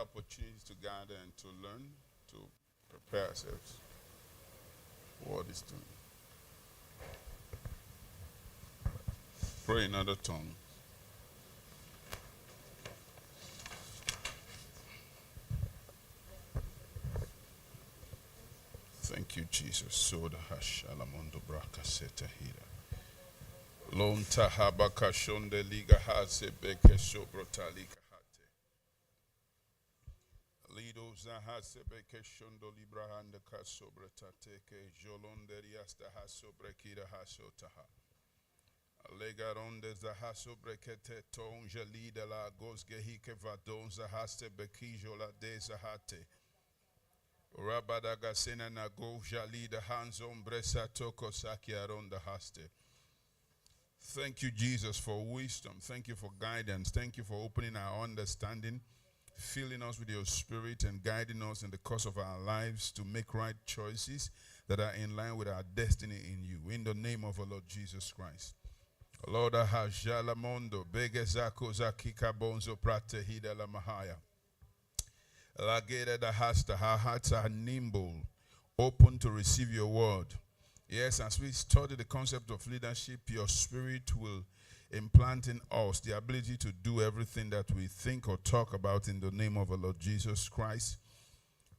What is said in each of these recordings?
opportunities to gather and to learn, to prepare ourselves for what is doing. Pray in other tongues. Thank you, Jesus. Soda hashalamondo braka setahira. Lom tahabaka shonde liga hase beke sobrotalika hate. Lido zahase beke shondo librahanda kasobretateke jolonde riasta hasobrekira hasotaha. Legaronde zahaso brekete tonja lida la gosgehike vadon zahaste bekijo la de zahate. Rabadagasena na goja lida hanzon bresa toko sakiaronda haste. Thank you, Jesus, for wisdom. Thank you for guidance. Thank you for opening our understanding, filling us with your spirit and guiding us in the course of our lives to make right choices that are in line with our destiny in you. In the name of our Lord Jesus Christ. Lord, hajala mondo bege zako zakika bonzo prate hida la mahaya. Lageda da hasta, our hearts are nimble, open to receive your word. Yes, as we study the concept of leadership, your spirit will implant in us the ability to do everything that we think or talk about in the name of our Lord Jesus Christ.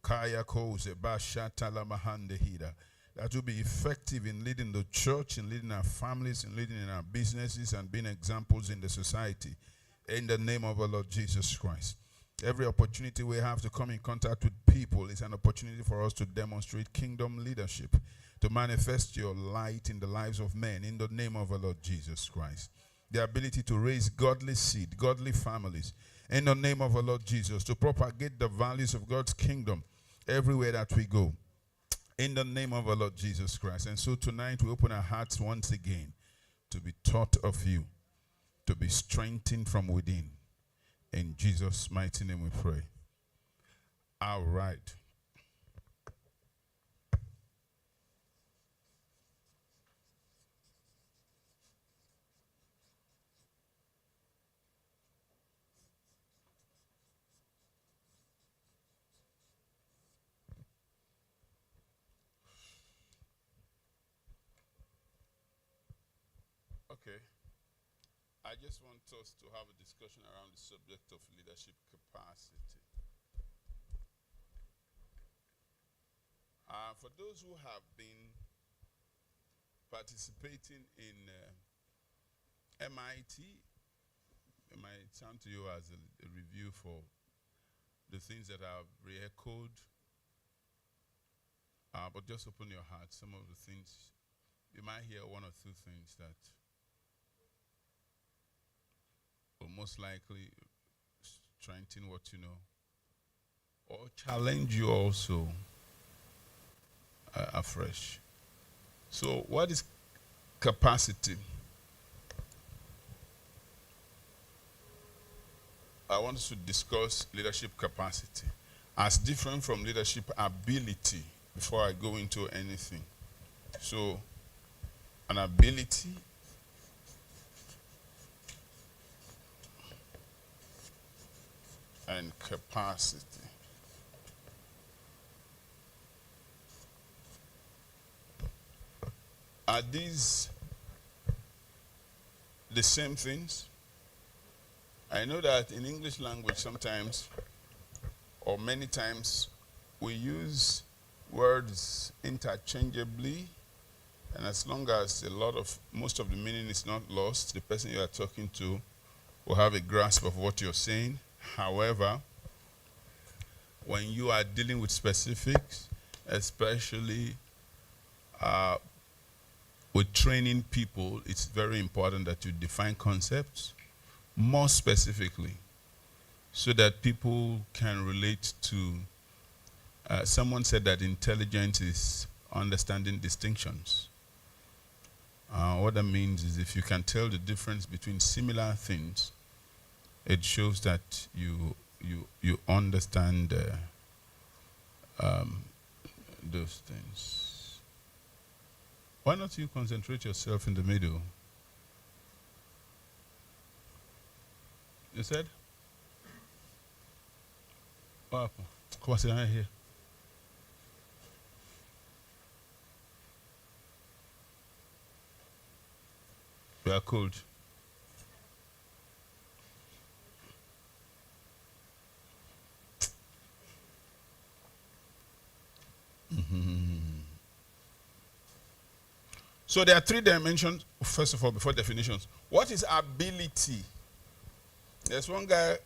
Kaya koze bashata la mahande hida. That will be effective in leading the church, in leading our families, in leading in our businesses, and being examples in the society. In the name of our Lord Jesus Christ. Every opportunity we have to come in contact with people is an opportunity for us to demonstrate kingdom leadership, to manifest your light in the lives of men in the name of our Lord Jesus Christ. The ability to raise godly seed, godly families in the name of our Lord Jesus, to propagate the values of God's kingdom everywhere that we go. In the name of our Lord Jesus Christ. And so tonight we open our hearts once again to be taught of you, to be strengthened from within. In Jesus' mighty name we pray. All right. Okay. I just want us to have a discussion around the subject of leadership capacity. For those who have been participating in MIT, it might sound to you as a review for the things that I've re-echoed, but just open your heart. Some of the things, you might hear one or two things that will most likely strengthen what you know, or challenge you also afresh. So what is capacity? I want us to discuss leadership capacity as different from leadership ability before I go into anything. So an ability and capacity. Are these the same things? I know that in English language sometimes, or many times, we use words interchangeably, and as long as most of the meaning is not lost, the person you are talking to will have a grasp of what you're saying. However, when you are dealing with specifics, especially with training people, it's very important that you define concepts more specifically so that people can relate to. Someone said that intelligence is understanding distinctions. What that means is if you can tell the difference between similar things, it shows that you understand those things. Why not you concentrate yourself in the middle? You said? What happened? Come on, sit down here. We are cold. So there are 3 dimensions, first of all, before definitions. What is ability? There's one guy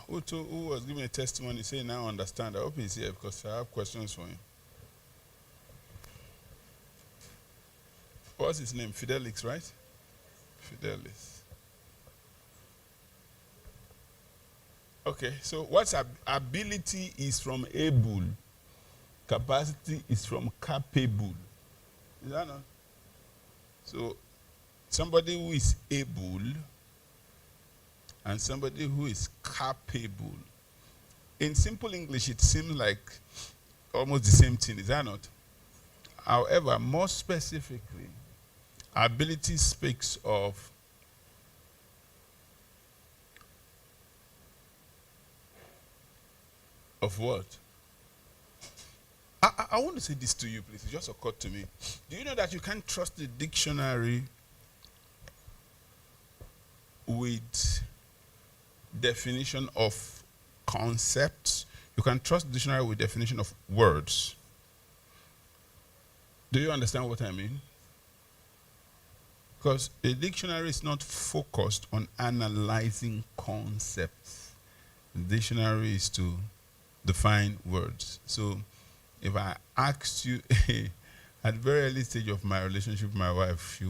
who was giving a testimony saying, now I understand. I hope he's here because I have questions for him. What's his name? Fidelix, right? Fidelis. Okay, so what's ability is from able. Capacity is from capable. Is that not? So somebody who is able and somebody who is capable. In simple English, it seems like almost the same thing. Is that not? However, more specifically, ability speaks of what? I want to say this to you, please. It just occurred to me. Do you know that you can't trust the dictionary with definition of concepts? You can trust the dictionary with definition of words. Do you understand what I mean? Because the dictionary is not focused on analyzing concepts. The dictionary is to define words. So if I asked you at the very early stage of my relationship with my wife,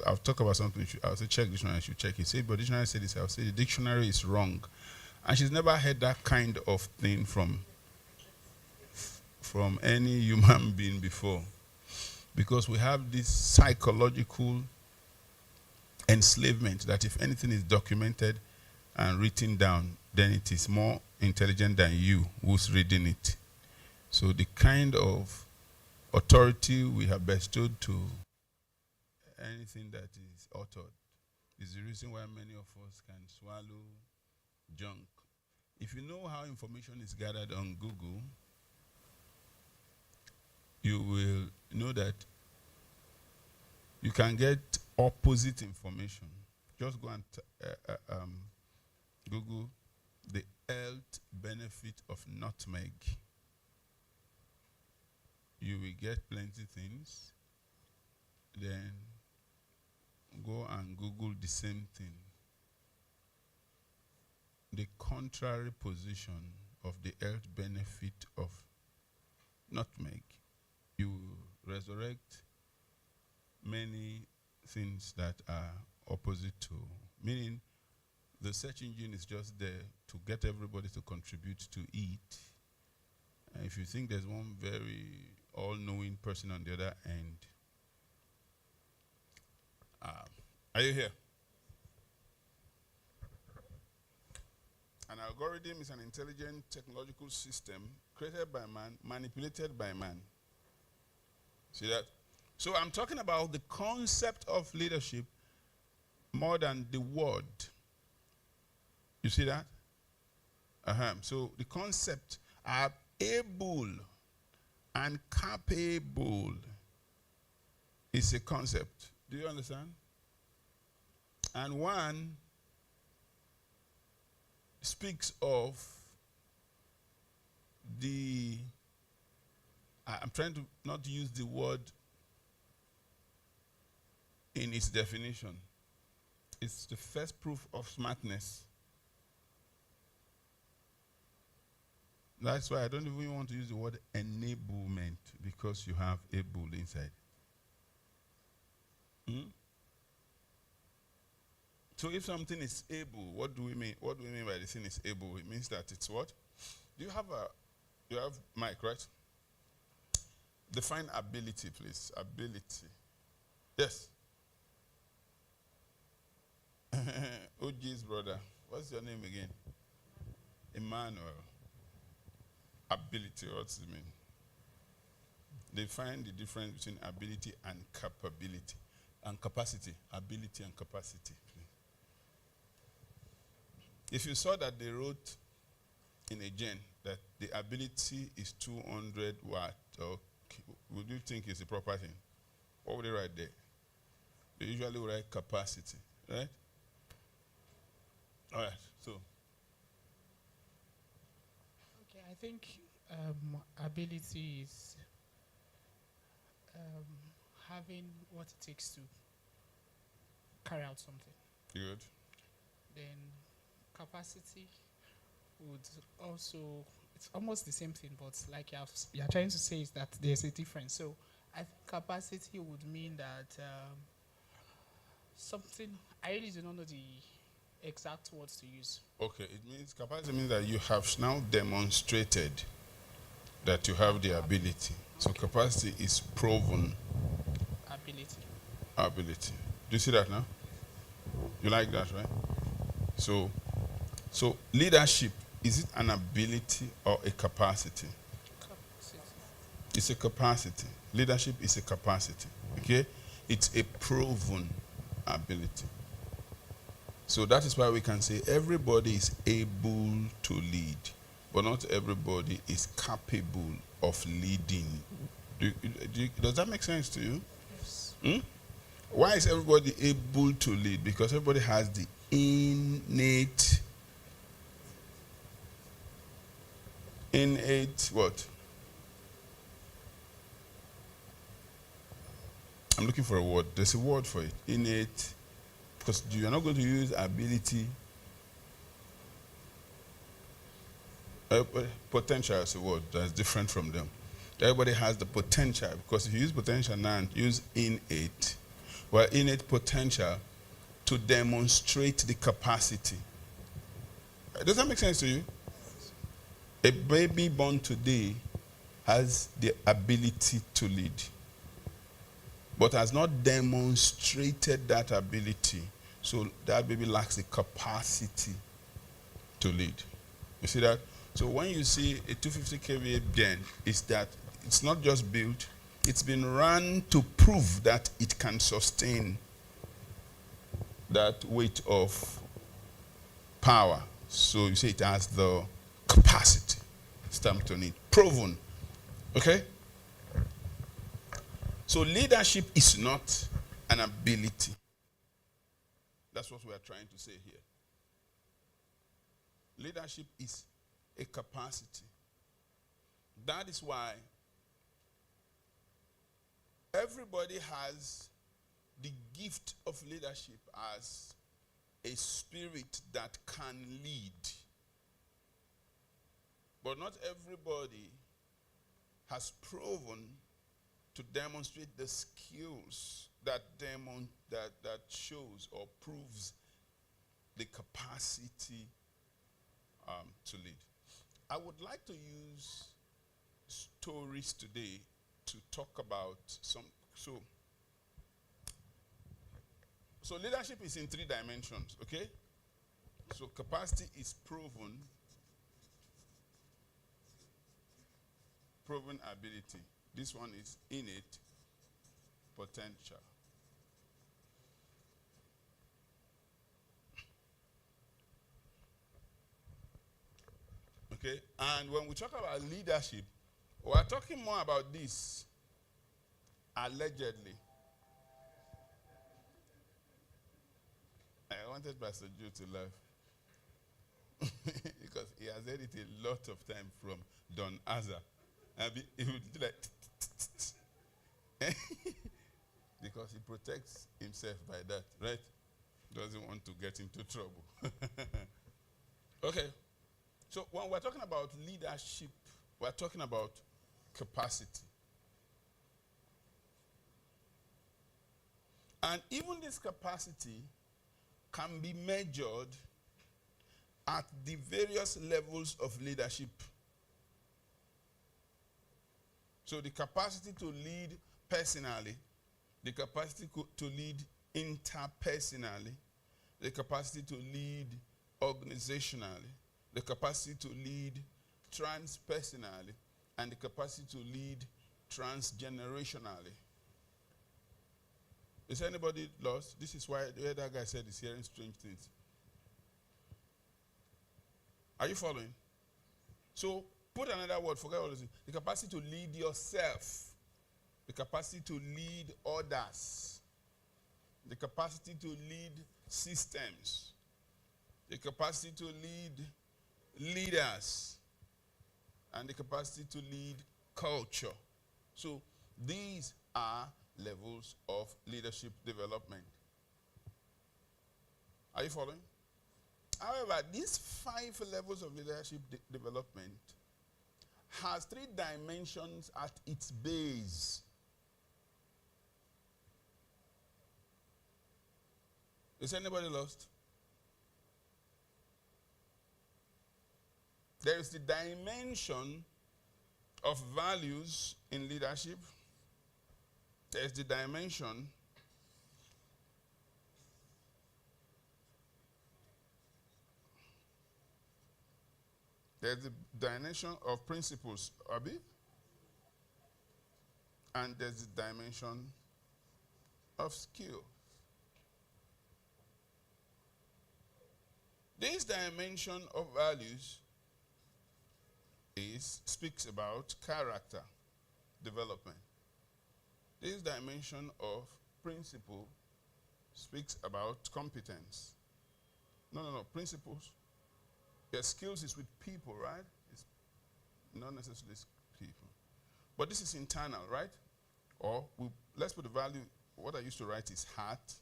I'll talk about something. I'll say, check dictionary. She check it. Say, but dictionary said this. I'll say, the dictionary is wrong. And she's never heard that kind of thing from any human being before. Because we have this psychological enslavement that if anything is documented and written down, then it is more intelligent than you who's reading it. So the kind of authority we have bestowed to anything that is authored is the reason why many of us can swallow junk. If you know how information is gathered on Google, you will know that you can get opposite information. Just go and Google the health benefit of nutmeg. You will get plenty things. Then go and Google the same thing. The contrary position of the health benefit of nutmeg. You resurrect many things that are opposite to, meaning the search engine is just there to get everybody to contribute to eat. And if you think there's one very all-knowing person on the other end, are you here? An algorithm is an intelligent technological system created by man, manipulated by man. See that? So I'm talking about the concept of leadership more than the word. You see that? So the concept are able and capable is a concept. Do you understand? And one speaks of the, I'm trying to not use the word in its definition. It's the first proof of smartness. That's why I don't even want to use the word enablement, because you have able inside. So if something is able, what do we mean? What do we mean by the thing is able? It means that it's what? Do you have mic, right? Define ability, please. Ability. Yes. OG's brother. What's your name again? Emmanuel. Ability, what's it mean? Define the difference between ability and capability. And capacity. Ability and capacity, please. If you saw that they wrote in a gen that the ability is 200 watt, or would you think it's a proper thing? What would they write there? They usually write capacity, right? All right, so. Okay, I think ability is having what it takes to carry out something. Good. Then capacity would also, it's almost the same thing, but like you're trying to say is that there's a difference. So I think capacity would mean that something, I really do not know the exact words to use. Okay, it means capacity means that you have now demonstrated that you have the ability. So capacity is proven ability. Do you see that now? You like that, right? So leadership, is it an ability or a capacity? It's a capacity. Leadership is a capacity. Okay? It's a proven ability. So that is why we can say everybody is able to lead, but not everybody is capable of leading. Does that make sense to you? Yes. Why is everybody able to lead? Because everybody has the innate what? I'm looking for a word. There's a word for it. Innate. Because you're not going to use ability. Potential is a word that's different from them. Everybody has the potential, because if you use potential now and use innate, well, innate potential to demonstrate the capacity. Does that make sense to you? A baby born today has the ability to lead, but has not demonstrated that ability. So that baby lacks the capacity to lead. You see that? So when you see a 250 kVA gen, is that it's not just built, it's been run to prove that it can sustain that weight of power. So you say it has the capacity stamped on it. Proven. Okay? So leadership is not an ability. That's what we are trying to say here. Leadership is a capacity. That is why everybody has the gift of leadership as a spirit that can lead. But not everybody has proven to demonstrate the skills that shows or proves the capacity to lead. I would like to use stories today to talk about some. So leadership is in 3 dimensions, okay? So capacity is proven ability. This one is innate potential. Okay, and when we talk about leadership, we are talking more about this, allegedly. I wanted Pastor Joe to laugh because he has heard it a lot of time from Don Azza. And he would do like, because he protects himself by that, right? Doesn't want to get into trouble. Okay. So when we're talking about leadership, we're talking about capacity. And even this capacity can be measured at the various levels of leadership. So the capacity to lead personally, the capacity to lead interpersonally, the capacity to lead organizationally, the capacity to lead transpersonally, and the capacity to lead transgenerationally. Is anybody lost? This is why the other guy said he's hearing strange things. Are you following? So put another word, forget all this. The capacity to lead yourself. The capacity to lead others. The capacity to lead systems. The capacity to lead leaders. And the capacity to lead culture. So these are levels of leadership development. Are you following? However, these 5 levels of leadership development has 3 dimensions at its base. Is anybody lost? There is the dimension of values in leadership. There's the dimension of principles, Abi. And there's the dimension of skill. This dimension of values speaks about character development. This dimension of principle speaks about competence. No, principles. Your skills is with people, right? It's not necessarily people. But this is internal, right? Or let's put the value, what I used to write is heart,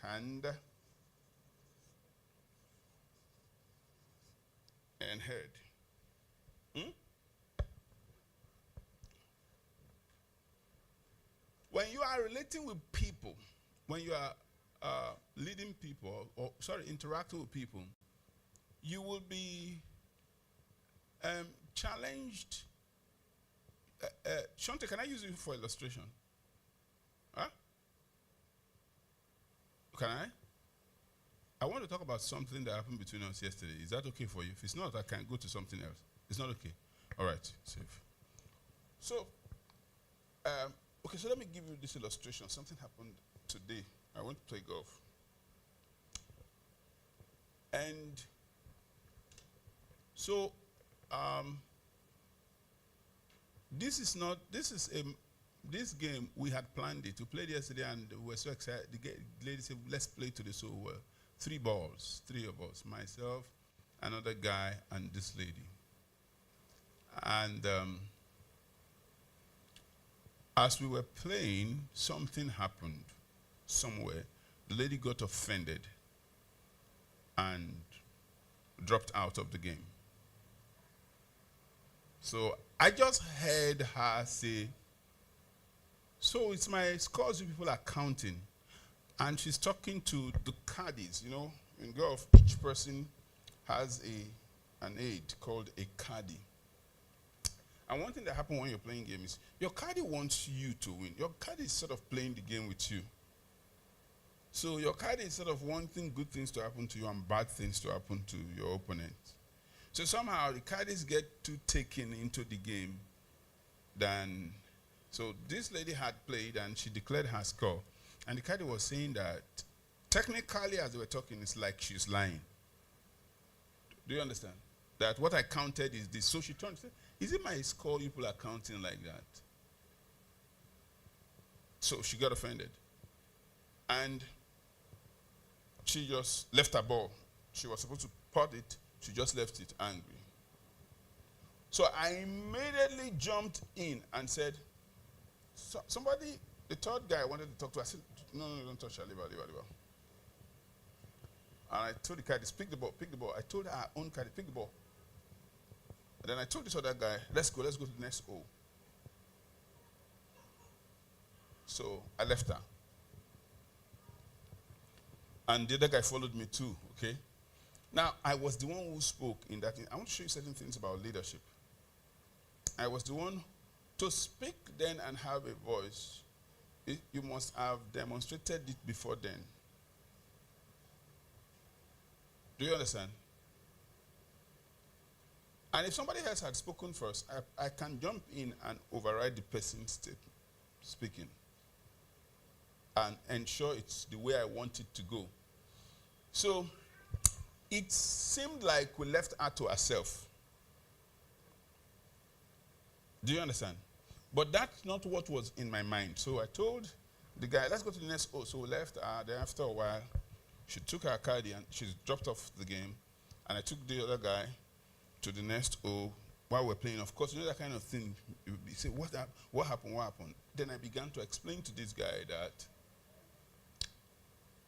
hand, and head. When you are relating with people, when you are leading people, interacting with people, you will be challenged. Shante, can I use you for illustration? Huh? Can I? I want to talk about something that happened between us yesterday. Is that okay for you? If it's not, I can go to something else. It's not okay? All right, safe. So, okay, so let me give you this illustration. Something happened today. I went to play golf. And so, this game, we had planned it. We played yesterday and we were so excited. The lady said, let's play today. So 3 balls, 3 of us, myself, another guy, and this lady. And as we were playing, something happened somewhere. The lady got offended and dropped out of the game. So I just heard her say, so it's my scores you people are counting. And she's talking to the caddies. You know, in golf, each person has an aide called a caddy. And one thing that happens when you're playing game is your caddy wants you to win. Your caddy is sort of playing the game with you. So your caddy is sort of wanting good things to happen to you and bad things to happen to your opponent. So somehow the caddies get too taken into the game so this lady had played and she declared her score. And the caddy was saying that technically as they were talking, it's like she's lying. Do you understand? That what I counted is this. So she turned and said, is it my score you people are counting like that? So she got offended. And she just left her ball. She was supposed to pot it. She just left it angry. So I immediately jumped in and said, somebody, the third guy I wanted to talk to, I said, no, don't touch her, leave her. And I told the caddy, pick the ball. I told her own caddy, pick the ball. And then I told this other guy, let's go to the next hole. So I left her. And the other guy followed me too, okay? Now, I was the one who spoke in that. I want to show you certain things about leadership. I was the one to speak then and have a voice. You must have demonstrated it before then. Do you understand? And if somebody else had spoken first, I can jump in and override the person's speaking and ensure it's the way I want it to go. So it seemed like we left her to herself. Do you understand? But that's not what was in my mind. So I told the guy, let's go to the next O. So we left her. Then after a while, she took her card and she dropped off the game. And I took the other guy to the next O while we're playing. Of course, you know that kind of thing. You say, what happened? What happened? Then I began to explain to this guy that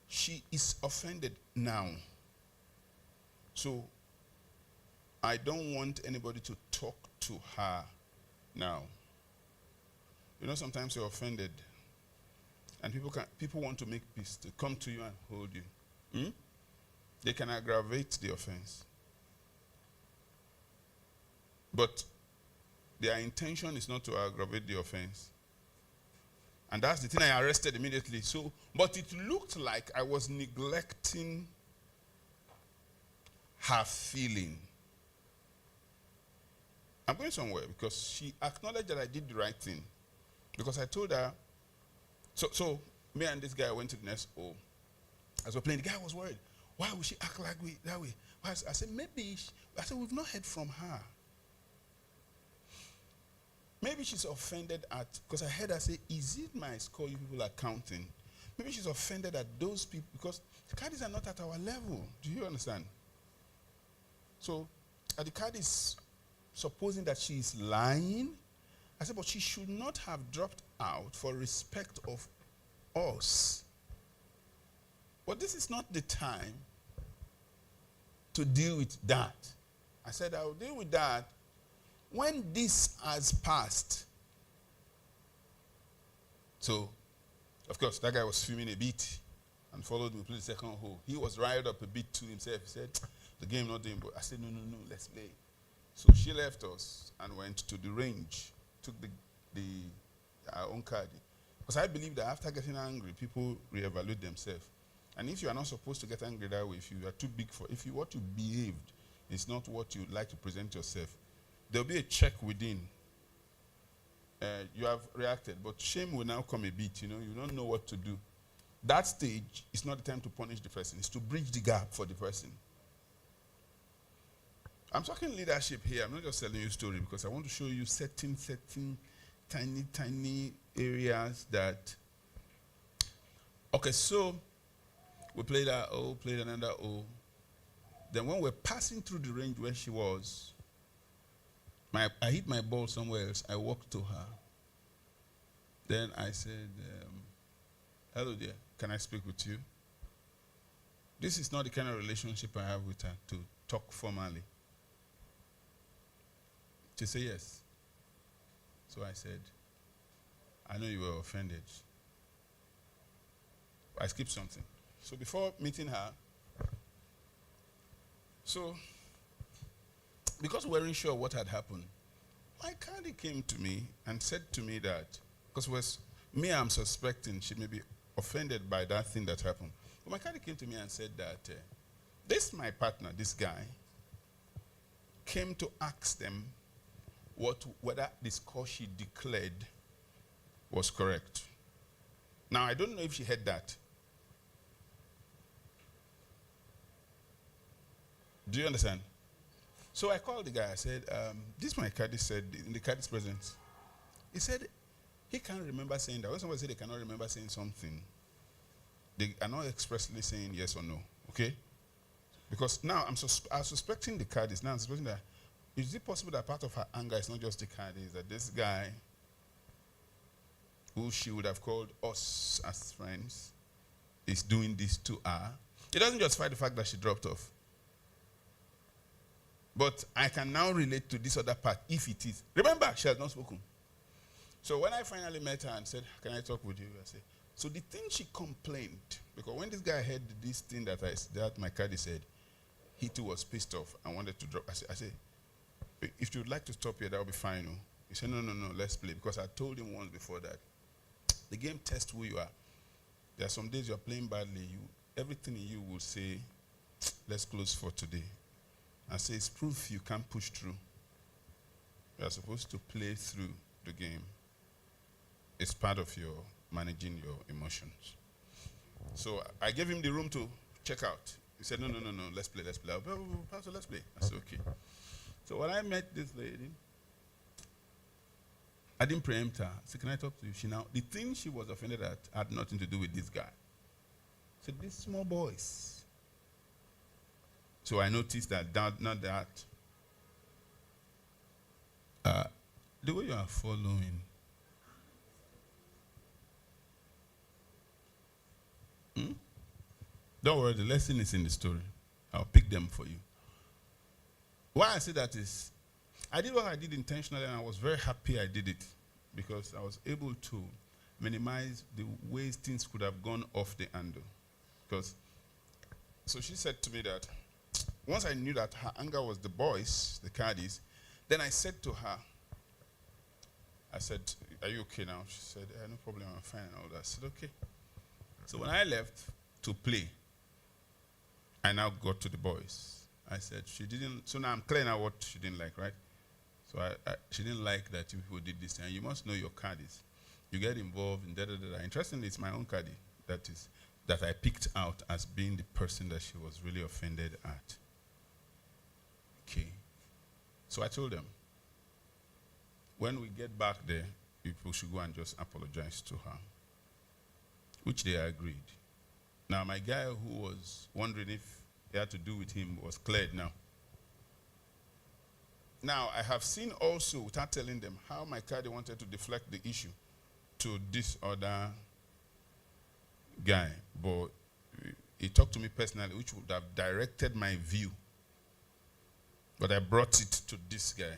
she is offended now. So I don't want anybody to talk to her now. You know, sometimes you're offended and people want to make peace, to come to you and hold you. They can aggravate the offense. But their intention is not to aggravate the offense. And that's the thing I arrested immediately. So, but it looked like I was neglecting her feeling. I'm going somewhere because she acknowledged that I did the right thing. Because I told her, so me and this guy went to the next O. As we're playing, the guy was worried. Why would she act like that way? I said, we've not heard from her. Maybe she's offended at, because I heard her say, is it my score you people are counting? Maybe she's offended at those people, because the Cardis are not at our level. Do you understand? So, are the Cardis supposing that she is lying? I said, but she should not have dropped out for respect of us. But this is not the time to deal with that. I said, I will deal with that when this has passed. So, of course, that guy was fuming a bit and followed me, played the second hole. He was riled up a bit to himself. He said, the game not doing, but I said, no, let's play. So she left us and went to the range, took our own card. Because I believe that after getting angry, people reevaluate themselves. And if you are not supposed to get angry that way, if you are too big for, what you behaved is not what you like to present yourself, there'll be a check within. You have reacted, but shame will now come a bit, you don't know what to do. That stage is not the time to punish the person, it's to bridge the gap for the person. I'm talking leadership here, I'm not just telling you a story, because I want to show you certain tiny areas that, okay, so we played that O, played another O. Then when we're passing through the range where she was, I hit my ball somewhere else. I walked to her. Then I said, hello dear, can I speak with you? This is not the kind of relationship I have with her to talk formally. She said yes. So I said, I know you were offended. I skipped something. So before meeting her, because we weren't sure what had happened, my caddy came to me and said to me that, because I'm suspecting she may be offended by that thing that happened. But my caddy came to me and said that my partner, this guy, came to ask them whether the score she declared was correct. Now, I don't know if she heard that. Do you understand? So I called the guy. I said, this my caddy said, in the caddy's presence. He said he can't remember saying that. When somebody said they cannot remember saying something, they are not expressly saying yes or no. Okay? Because now I'm suspecting the caddies. Now I'm suspecting that, is it possible that part of her anger is not just the caddies, that this guy, who she would have called us as friends, is doing this to her? It doesn't justify the fact that she dropped off. But I can now relate to this other part, if it is. Remember, she has not spoken. So when I finally met her and said, can I talk with you? I said, so the thing she complained, because when this guy heard this thing that my caddy said, he too was pissed off and wanted to drop. I said, if you'd like to stop here, that will be fine. No? He said, no, let's play. Because I told him once before that the game tests who you are. There are some days you're playing badly. Everything in you will say, let's close for today. I say, it's proof you can't push through. You are supposed to play through the game. It's part of your managing your emotions. So I gave him the room to check out. He said, no, let's play. I said, "Oh, Pastor, let's play." I said, okay. So when I met this lady, I didn't preempt her. I said, can I talk to you? The thing she was offended at had nothing to do with this guy. I said, these small boys. So I noticed that, not that. The way you are following. Don't worry, the lesson is in the story. I'll pick them for you. Why I say that is, I did what I did intentionally, and I was very happy I did it, because I was able to minimize the ways things could have gone off the handle. So she said to me that once I knew that her anger was the boys, the caddies, then I said to her, I said, are you okay now? She said, no problem, I'm fine and all that. I said, okay. So when I left to play, I now got to the boys. I said, she didn't, so now I'm clear now what she didn't like, right? So she didn't like that you people did this thing. You must know your caddies. You get involved in da-da-da-da. Interestingly, it's my own caddy that I picked out as being the person that she was really offended at. Okay. So I told them, when we get back there, people should go and just apologize to her, which they agreed. Now, my guy who was wondering if he had to do with him was cleared now. Now, I have seen also, without telling them, how my caddy wanted to deflect the issue to this other guy. But he talked to me personally, which would have directed my view. But I brought it to this guy.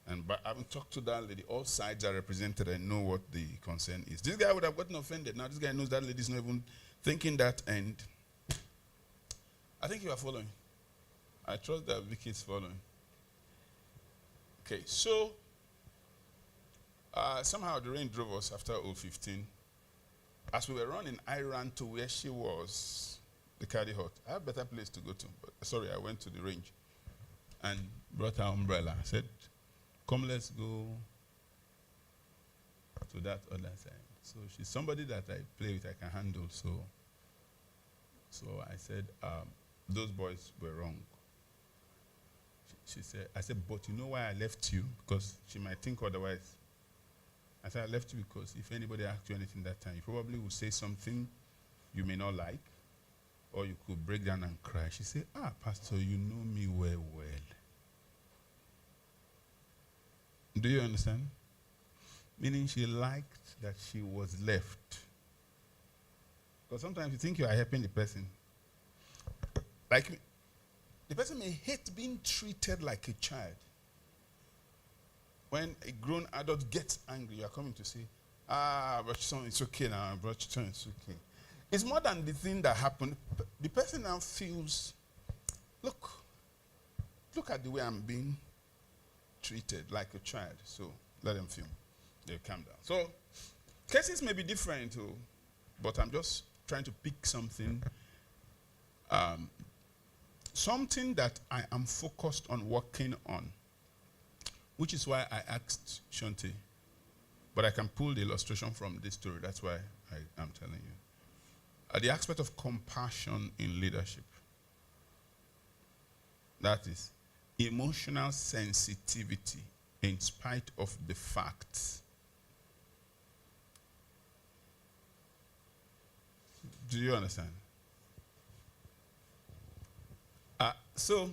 And by having talked to that lady, all sides are represented. I know what the concern is. This guy would have gotten offended. Now this guy knows that lady's not even thinking that, and I think you are following. I trust that Vicky is following. Okay, so somehow the rain drove us after 015. As we were running, I ran to where she was, the caddy hut. I have a better place to go to, but sorry, I went to the range and brought her umbrella. I said, come, let's go to that other side. So she's somebody that I play with, I can handle. So I said, those boys were wrong. She said, I said, but you know why I left you? Because she might think otherwise. I said, I left you because if anybody asked you anything that time, you probably would say something you may not like, or you could break down and cry. She said, Pastor, you know me well. Do you understand? Meaning she liked that she was left. Because sometimes you think you are helping the person. Like, the person may hate being treated like a child. When a grown adult gets angry, you are coming to say, but son, it's okay now, but son, it's okay. It's more than the thing that happened. The person now feels, look at the way I'm being treated like a child. So let them feel. They'll calm down. So cases may be different, but I'm just trying to pick something. Something that I am focused on working on, which is why I asked Shante. But I can pull the illustration from this story. That's why I'm telling you. The aspect of compassion in leadership. That is emotional sensitivity in spite of the facts. Do you understand? So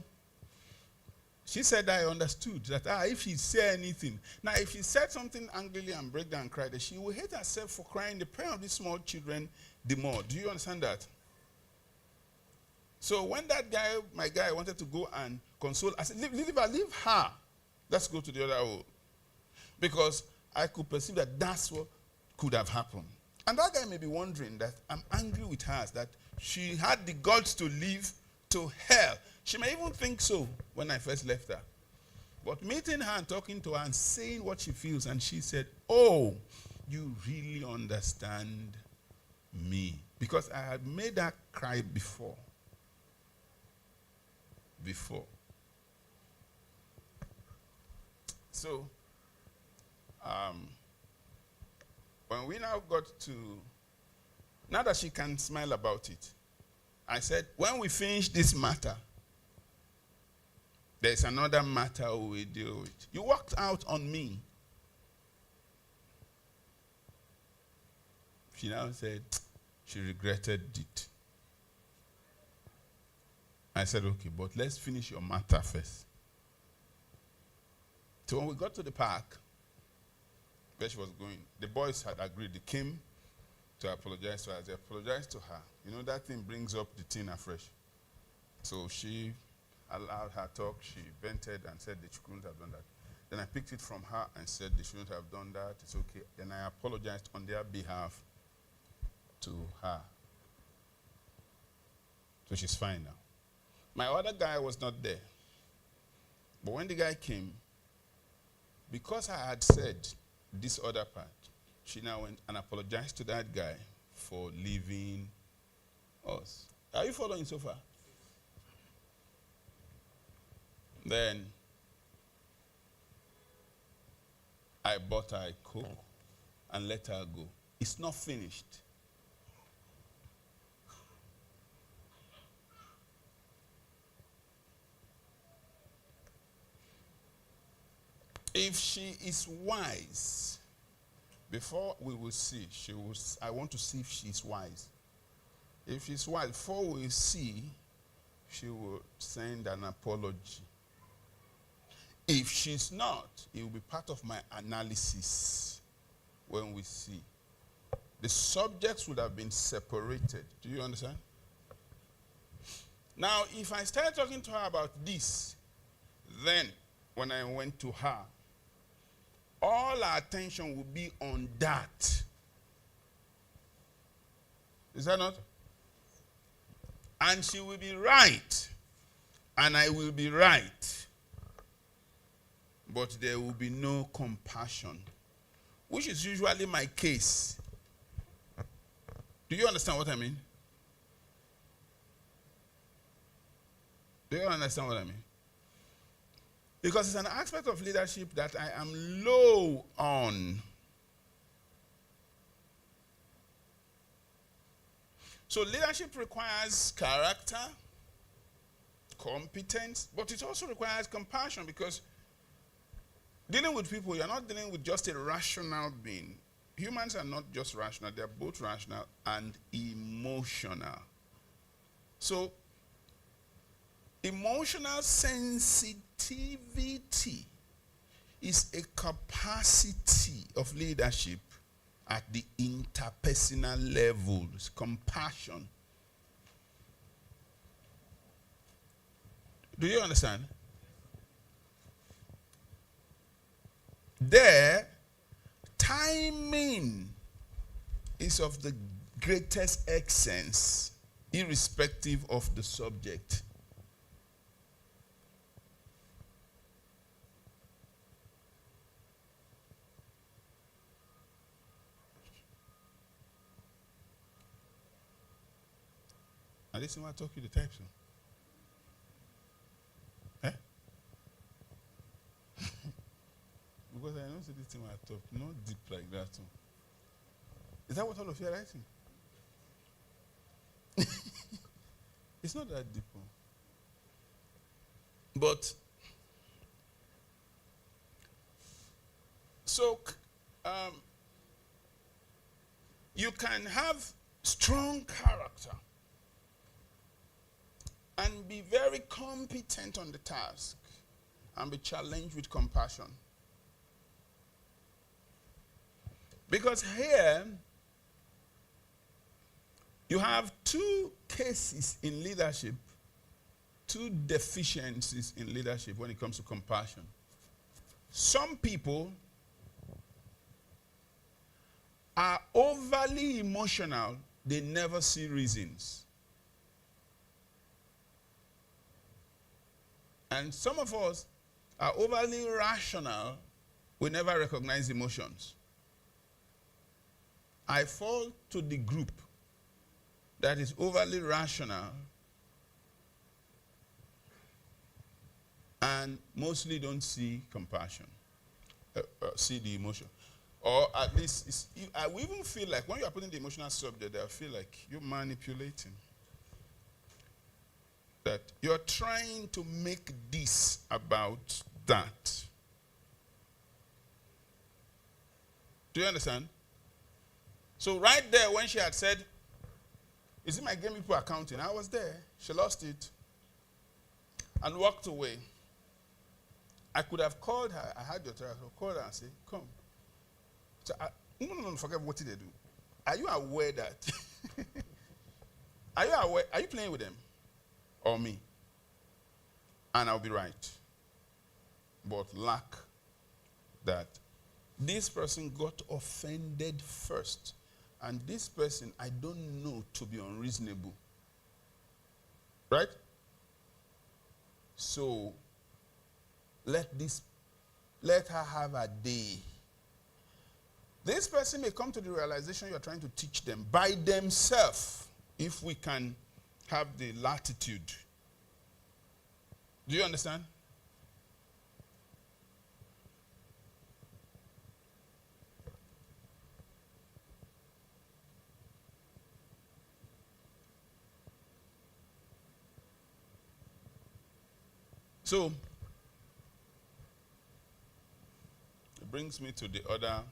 she said, I understood that if she said anything, now if she said something angrily and break down and cry, that she will hate herself for crying the pain of these small children the more. Do you understand that? So when that guy, my guy, wanted to go and console, I said, leave her. Let's go to the other hole. Because I could perceive that that's what could have happened. And that guy may be wondering that I'm angry with her, that she had the guts to leave to hell. She may even think so when I first left her. But meeting her and talking to her and saying what she feels, and she said, oh, you really understand me. Because I had made her cry before. So, when we now got to, now that she can smile about it, I said, when we finish this matter, there's another matter we will deal with. You walked out on me. She now said she regretted it. I said, okay, but let's finish your matter first. So when we got to the park, where she was going, the boys had agreed. They came to apologize to her. They apologized to her. You know, that thing brings up the thing afresh. So she allowed her talk. She vented and said that she couldn't have done that. Then I picked it from her and said they shouldn't have done that. It's okay. Then I apologized on their behalf to her. So she's fine now. My other guy was not there. But when the guy came, because I had said this other part, she now went and apologized to that guy for leaving us. Are you following so far? Then I bought her a Coke and let her go. It's not finished. If she is wise, before we will see, I want to see if she's wise. If she's wise, before we see, she will send an apology. If she's not, it will be part of my analysis when we see. The subjects would have been separated. Do you understand? Now, if I start talking to her about this, then when I went to her, all our attention will be on that. Is that not? And she will be right, and I will be right. But there will be no compassion, which is usually my case. Do you understand what I mean? Do you understand what I mean? Because it's an aspect of leadership that I am low on. So leadership requires character, competence, but it also requires compassion, because dealing with people, you're not dealing with just a rational being. Humans are not just rational, they're both rational and emotional. So emotional sensitivity is a capacity of leadership at the interpersonal levels. Compassion. Do you understand? There, timing is of the greatest essence, irrespective of the subject. And this is what I talk you the type so. Eh? Because I don't see this thing I talk, not deep like that. So. Is that what all of you are writing? It's not that deep. But, so, you can have strong character and be very competent on the task and be challenged with compassion. Because here, you have two cases in leadership, two deficiencies in leadership when it comes to compassion. Some people are overly emotional, they never see reasons. And some of us are overly rational, we never recognize emotions. I fall to the group that is overly rational and mostly don't see compassion, see the emotion. Or at least, I will even feel like when you are putting the emotional subject, I feel like you're manipulating. that you're trying to make this about that. Do you understand? So right there when she had said, is it my game people accounting? I was there. She lost it and walked away. I could have called her. I had your telephone. I called her and say, come. So no, forget what did they do. Are you aware that? Are you aware? Are you playing with them or me? And I'll be right. But lack that. This person got offended first. And this person, I don't know to be unreasonable. Right? So, let her have a day. This person may come to the realization you're trying to teach them by themselves, if we can have the latitude. Do you understand? So, it brings me to the other.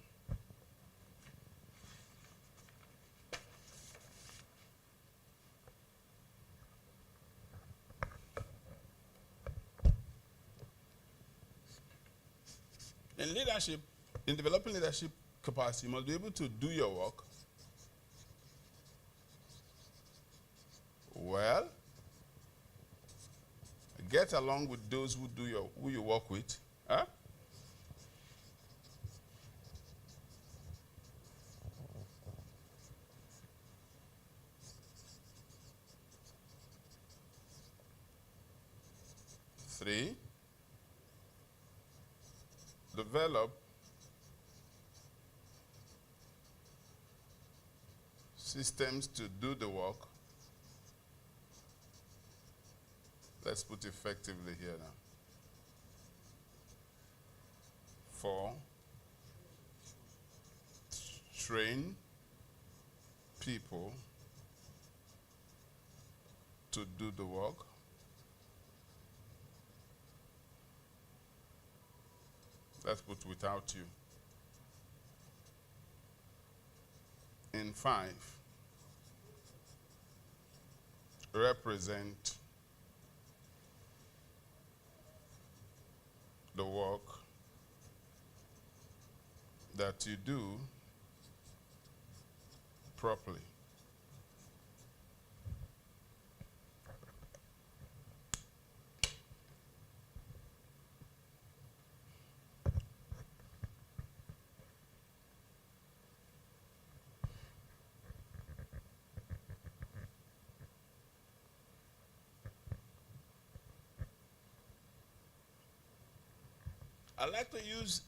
In leadership, in developing leadership capacity, you must be able to do your work well, get along with those who you work with. Huh? Three, develop systems to do the work. Let's put effectively here now. 4, train people to do the work. Let's put without you. In 5, represent the work that you do properly. I like to use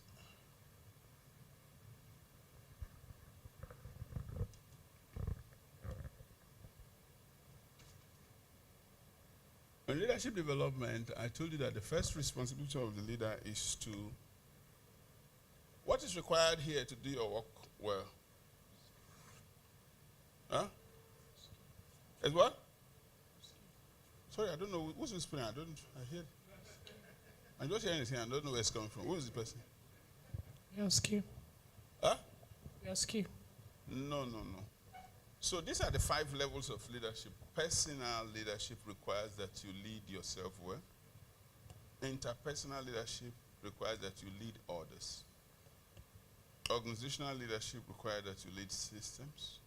in leadership development. I told you that the first responsibility of the leader is to, what is required here to do your work well? Huh? Is what? Sorry, I don't know. Who's whispering? I hear. I'm just hearing his hand. I don't know where it's coming from. Who is the person? Your skill. Huh? Your skill. No. So these are the 5 levels of leadership. Personal leadership requires that you lead yourself well. Interpersonal leadership requires that you lead others. Organizational leadership requires that you lead systems.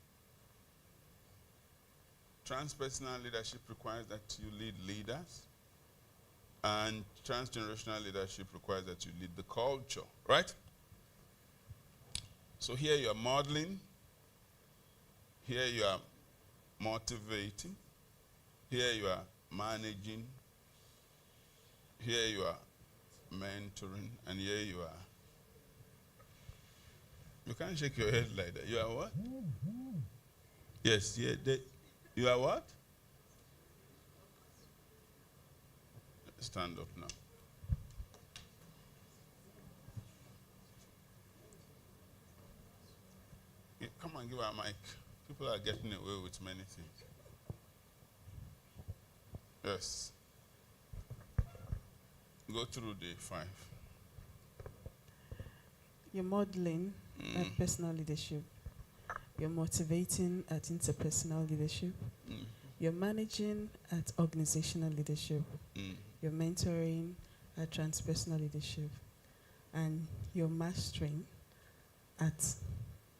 Transpersonal leadership requires that you lead leaders. And transgenerational leadership requires that you lead the culture, right? So here you are modeling. Here you are motivating. Here you are managing. Here you are mentoring. And here you are. You can't shake your head like that. You are what? Yes, yeah, you are what? Stand up now. Yeah, come and give her a mic. People are getting away with many things. Yes. Go through the 5. You're modeling at personal leadership. You're motivating at interpersonal leadership. You're managing at organizational leadership. You're mentoring at transpersonal leadership. And you're mastering at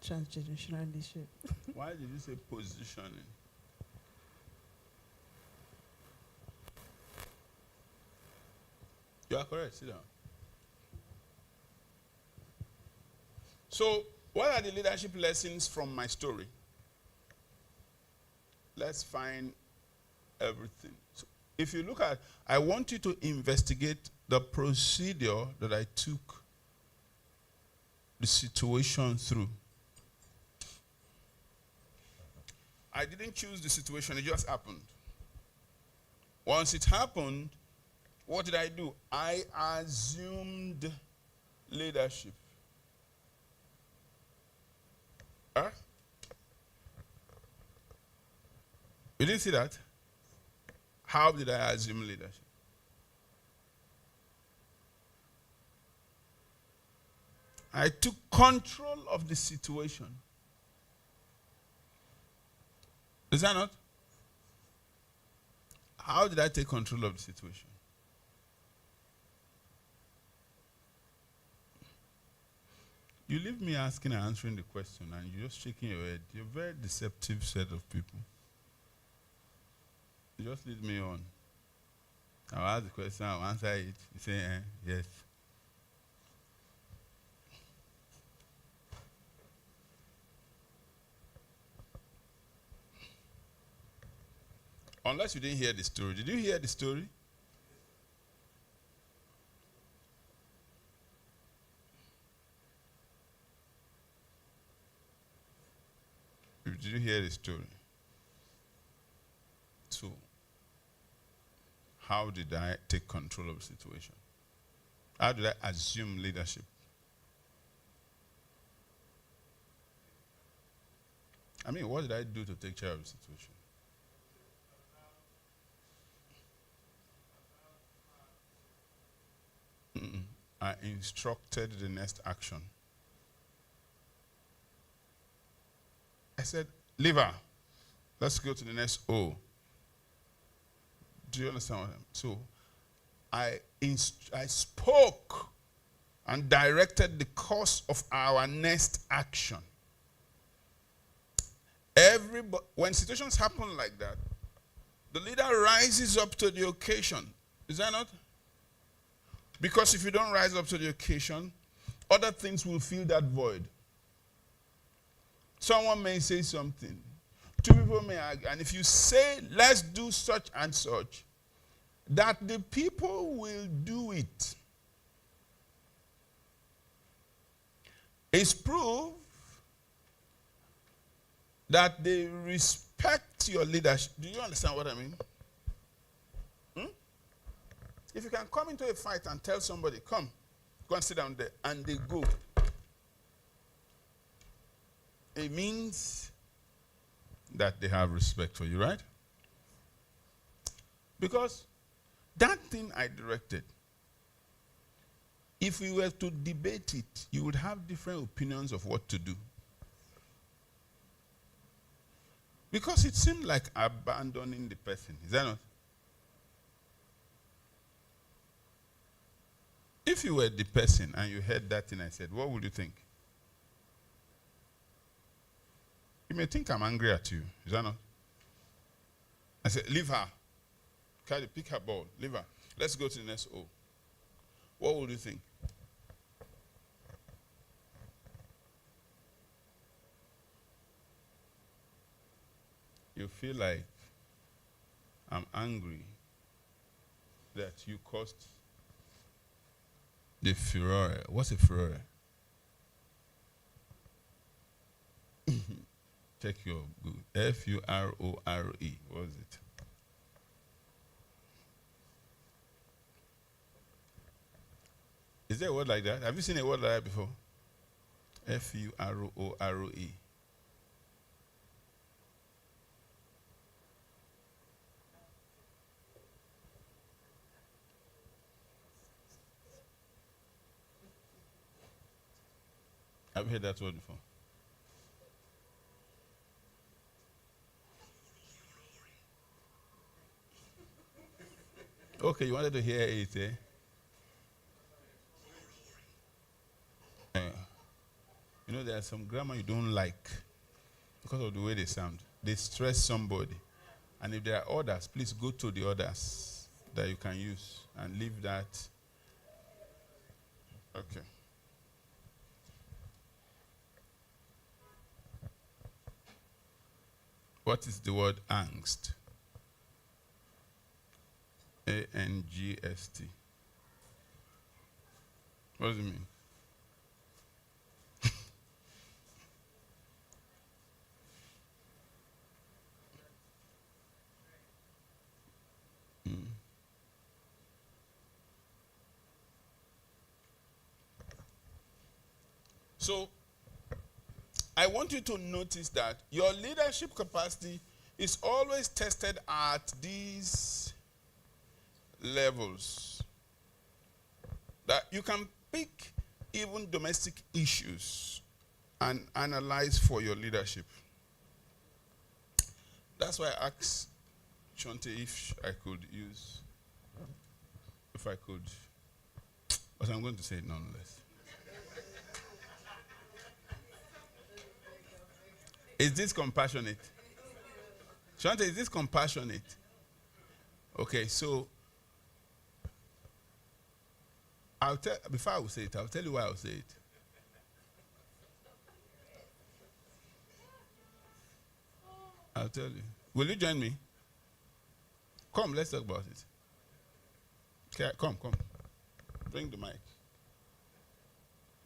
transgenerational leadership. Why did you say positioning? You are correct. Sit down. So, what are the leadership lessons from my story? Let's find everything. So if you look at, I want you to investigate the procedure that I took the situation through. I didn't choose the situation, it just happened. Once it happened, what did I do? I assumed leadership. Huh? You didn't see that? How did I assume leadership? I took control of the situation. Is that not? How did I take control of the situation? You leave me asking and answering the question and you're just shaking your head. You're a very deceptive set of people. You just lead me on. I'll ask the question, I'll answer it. You say, yes. Unless you didn't hear the story. Did you hear the story? Did you hear the story? So, how did I take control of the situation? How did I assume leadership? I mean, what did I do to take charge of the situation? I instructed the next action. I said, liver, let's go to the next O. Do you understand what I'm saying? So I spoke and directed the course of our next action. When situations happen like that, the leader rises up to the occasion. Is that not? Because if you don't rise up to the occasion, other things will fill that void. Someone may say something. Two people may argue. And if you say, let's do such and such, that the people will do it is proof that they respect your leadership. Do you understand what I mean? If you can come into a fight and tell somebody, come, go and sit down there, and they go, it means that they have respect for you, right? Because that thing I directed, if we were to debate it, you would have different opinions of what to do. Because it seemed like abandoning the person. Is that not? If you were the person and you heard that thing I said, what would you think? You may think I'm angry at you. Is that not? I said, leave her. Carry, pick her ball. Leave her. Let's go to the next O. What would you think? You feel like I'm angry that you caused the furore. What's a furore? Check your Google. F-U-R-O-R-E. What is it? Is there a word like that? Have you seen a word like that before? F-U-R-O-R-E. Have you heard that word before? Okay, you wanted to hear it, eh? Uh, you know, there's some grammar you don't like because of the way they sound. They stress somebody. And if there are others, please go to the others that you can use and leave that. Okay. What is the word angst? A-N-G-S-T. What does it mean? Mm. So, I want you to notice that your leadership capacity is always tested at these levels. That you can pick even domestic issues and analyze for your leadership. That's why I asked Shante if I could use, but I'm going to say it nonetheless. Is this compassionate? Shante, is this compassionate? Okay, so before I will say it, I'll tell you why I'll say it. I'll tell you. Will you join me? Come, let's talk about it. Okay, come. Bring the mic.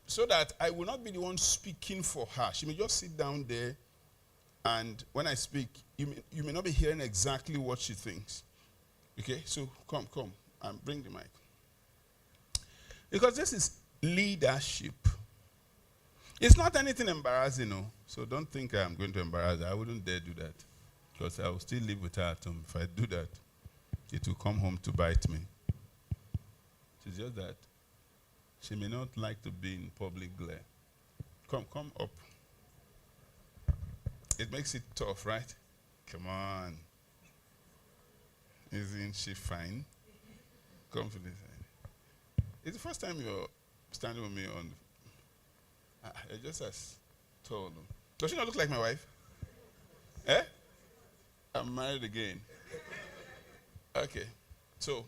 So that I will not be the one speaking for her. She may just sit down there, and when I speak, you may not be hearing exactly what she thinks. Okay, so come, and bring the mic. Because this is leadership. It's not anything embarrassing, no. So don't think I'm going to embarrass her. I wouldn't dare do that. Because I will still live with her at home. If I do that, it will come home to bite me. It's just that she may not like to be in public glare. Come up. It makes it tough, right? Come on. Isn't she fine? Come to this side. It's the first time you're standing with me on. You're just as tall. Does she not look like my wife? Eh? I'm married again. Okay. So,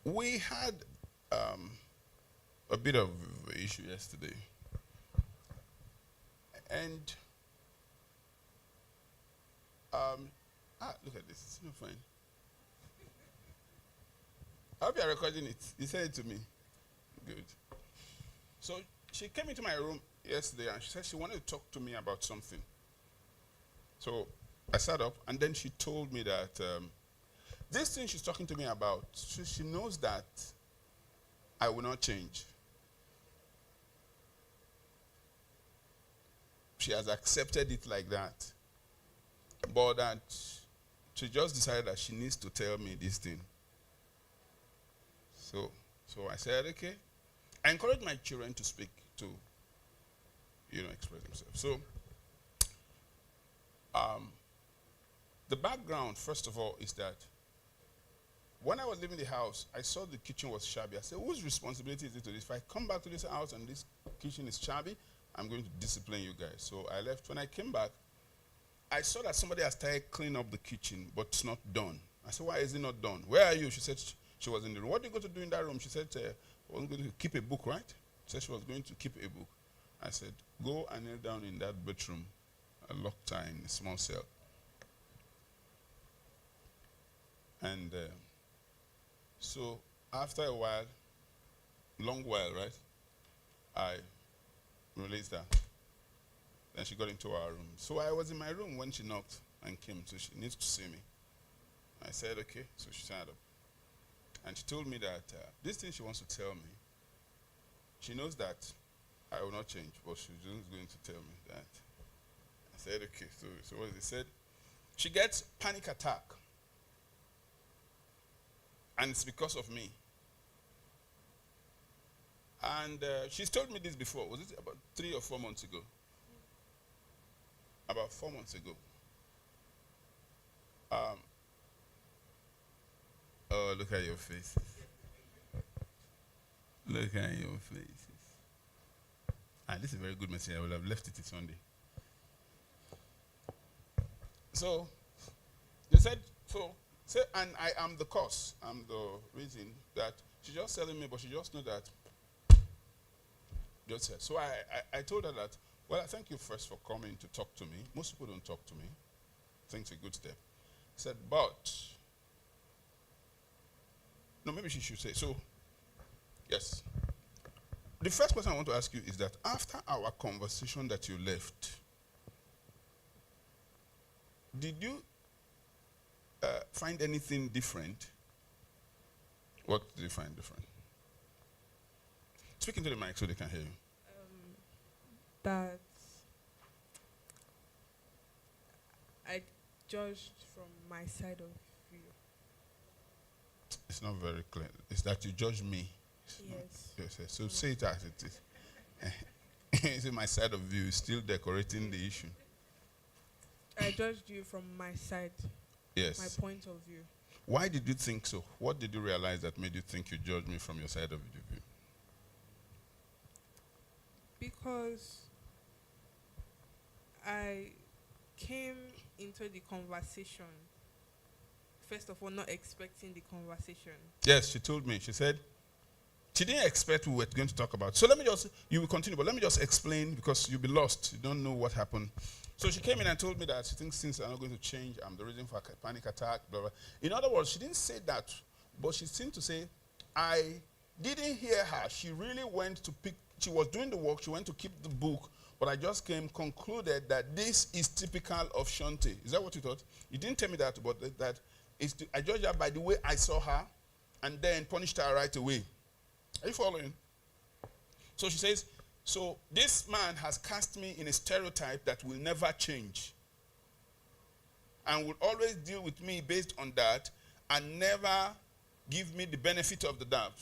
we had a bit of issue yesterday. And look at this. It's not fine. I hope you are recording it. You said it to me. Good. So she came into my room yesterday and she said she wanted to talk to me about something. So I sat up and then she told me that this thing she's talking to me about, she knows that I will not change. She has accepted it like that. But that she just decided that she needs to tell me this thing. So I said, okay. I encourage my children to speak, to, express themselves. So, the background, first of all, is that when I was leaving the house, I saw the kitchen was shabby. I said, whose responsibility is it to this? If I come back to this house and this kitchen is shabby, I'm going to discipline you guys. So I left. When I came back, I saw that somebody had started cleaning up the kitchen, but it's not done. I said, why is it not done? Where are you? She said she was in the room. What are you going to do in that room? She said, I was going to keep a book, right? She said she was going to keep a book. I said, go and kneel down in that bedroom, locked her in a small cell. And so after a while, long while, right, I released her. Then she got into our room. So I was in my room when she knocked and came, so she needs to see me. I said, okay. So she sat up. And she told me that this thing she wants to tell me, she knows that I will not change, but she's just going to tell me that. I said, okay. So what they said, she gets panic attack. And it's because of me. And she's told me this before. Was it about 3 or 4 months ago? About 4 months ago. Oh, look at your faces. Look at your faces. Ah, this is a very good message. I would have left it till Sunday. So, they said, and I am the cause. I'm the reason that she's just telling me, but she just know that. Just said. So I told her that, well, I thank you first for coming to talk to me. Most people don't talk to me. I think it's a good step. I said, but, no, maybe she should say, so, yes. The first question I want to ask you is that after our conversation that you left, did you find anything different? What did you find different? Speak into the mic so they can hear you. That I judged from my side of view. It's not very clear. It's that you judge me. Yes. Yes. So say it as it is. See, my side of view is still decorating the issue. I judged you from my side. Yes. My point of view. Why did you think so? What did you realize that made you think you judged me from your side of the view? Because I came into the conversation, first of all, not expecting the conversation. Yes, she told me. She said she didn't expect we were going to talk about. So you will continue, but let me just explain because you'll be lost. You don't know what happened. So she came in and told me that she thinks things are not going to change. I'm the reason for a panic attack, blah, blah. In other words, she didn't say that, but she seemed to say, I didn't hear her. She really went to she was doing the work, she went to keep the book, but I just concluded that this is typical of Shanti. Is that what you thought? You didn't tell me that, but I judged her by the way I saw her and then punished her right away. Are you following? So she says, so this man has cast me in a stereotype that will never change and will always deal with me based on that and never give me the benefit of the doubt.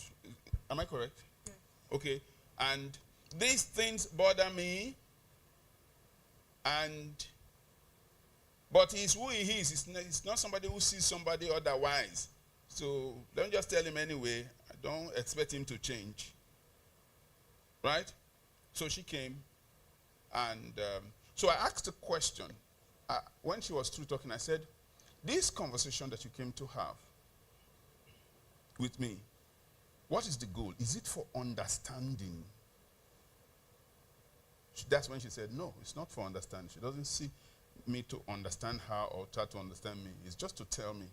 Am I correct? Yes. Okay. And these things bother me, but he's who he is. It's not somebody who sees somebody otherwise. So don't just tell him anyway. I don't expect him to change. Right? So she came, and so I asked a question. When she was through talking, I said, this conversation that you came to have with me, what is the goal? Is it for understanding? That's when she said, no, it's not for understanding. She doesn't see me to understand her or try to understand me. It's just to tell me.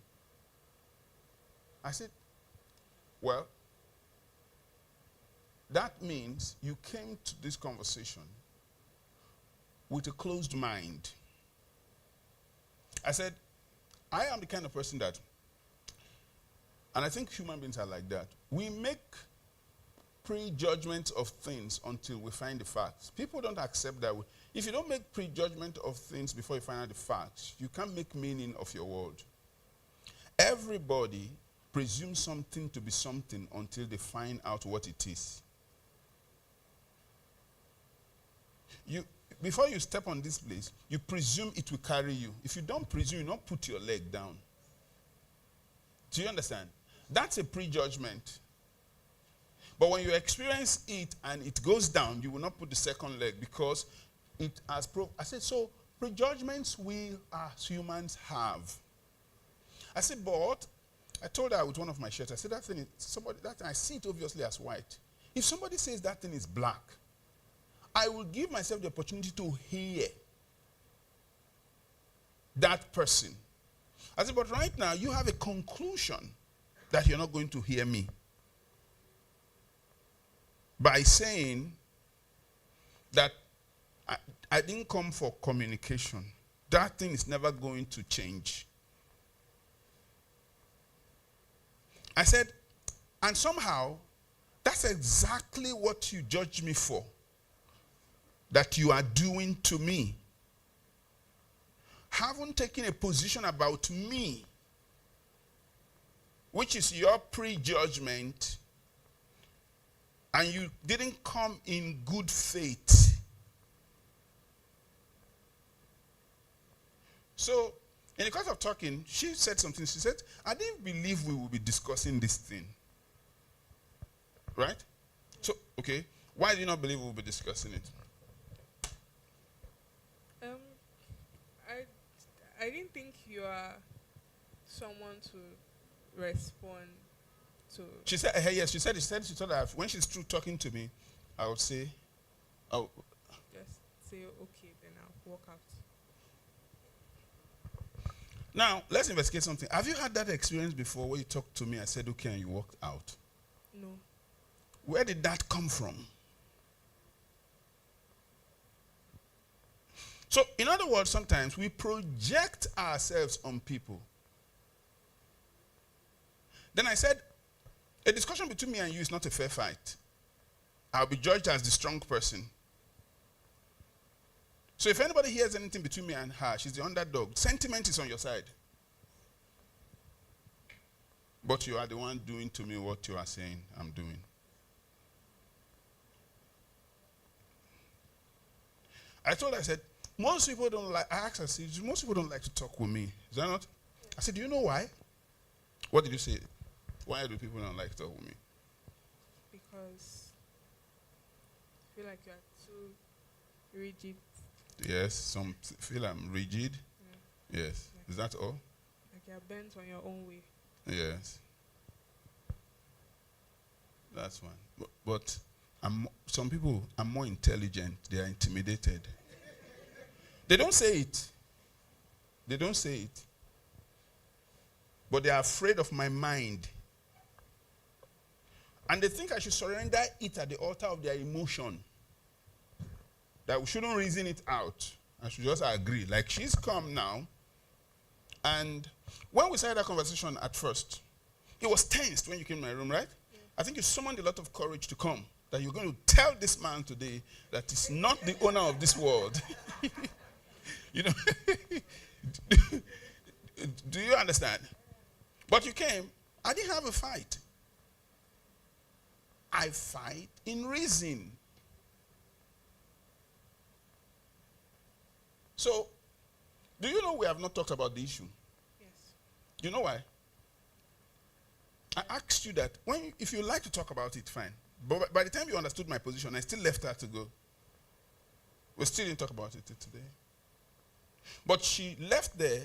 I said, well, that means you came to this conversation with a closed mind. I said, I am the kind of person that, and I think human beings are like that, we make prejudgments of things until we find the facts. People don't accept that. If you don't make prejudgment of things before you find out the facts, you can't make meaning of your world. Everybody presumes something to be something until they find out what it is. Before you step on this place, you presume it will carry you. If you don't presume, you don't put your leg down. Do you understand? That's a prejudgment. But when you experience it and it goes down, you will not put the second leg because it has proved. I said, so prejudgments we as humans have. I said, but I told her with one of my shirts, I said, that thing, I see it obviously as white. If somebody says that thing is black, I will give myself the opportunity to hear that person. I said, but right now you have a conclusion that you're not going to hear me by saying that I didn't come for communication. That thing is never going to change. I said, and somehow that's exactly what you judge me for, that you are doing to me. Haven't taken a position about me, which is your prejudgment, and you didn't come in good faith. So, in the course of talking, she said something. She said, I didn't believe we would be discussing this thing. Right? So, okay. Why do you not believe we'll be discussing it? I didn't think you are someone to respond to. She said, yes, she thought that when she's through talking to me, I would say, oh. Just say, okay, then I'll walk out. Now, let's investigate something. Have you had that experience before where you talked to me, I said, okay, and you walked out? No. Where did that come from? So, in other words, sometimes we project ourselves on people. Then I said, a discussion between me and you is not a fair fight. I'll be judged as the strong person. So if anybody hears anything between me and her, she's the underdog. Sentiment is on your side. But you are the one doing to me what you are saying I'm doing. I told her, I said, most people don't like, I asked her, I said, most people don't like to talk with me. Is that not? I said, do you know why? What did you say? Why do people not like to talk with me? Because I feel like you are too rigid. Yes, some feel I'm rigid. Yeah. Yes. Is that all? Like you're bent on your own way. Yes. That's one. But some people are more intelligent. They are intimidated. They don't say it. They don't say it. But they are afraid of my mind. And they think I should surrender it at the altar of their emotion. That we shouldn't reason it out. I should just agree. Like she's come now. And when we started that conversation at first, it was tensed when you came in my room, right? Yeah. I think you summoned a lot of courage to come. That you're going to tell this man today that he's not the owner of this world. You know? Do you understand? But you came. I didn't have a fight. I fight in reason. So, do you know we have not talked about the issue? Yes. You know why? I asked you that if you like to talk about it, fine. But by the time you understood my position, I still left her to go. We still didn't talk about it today. But she left there,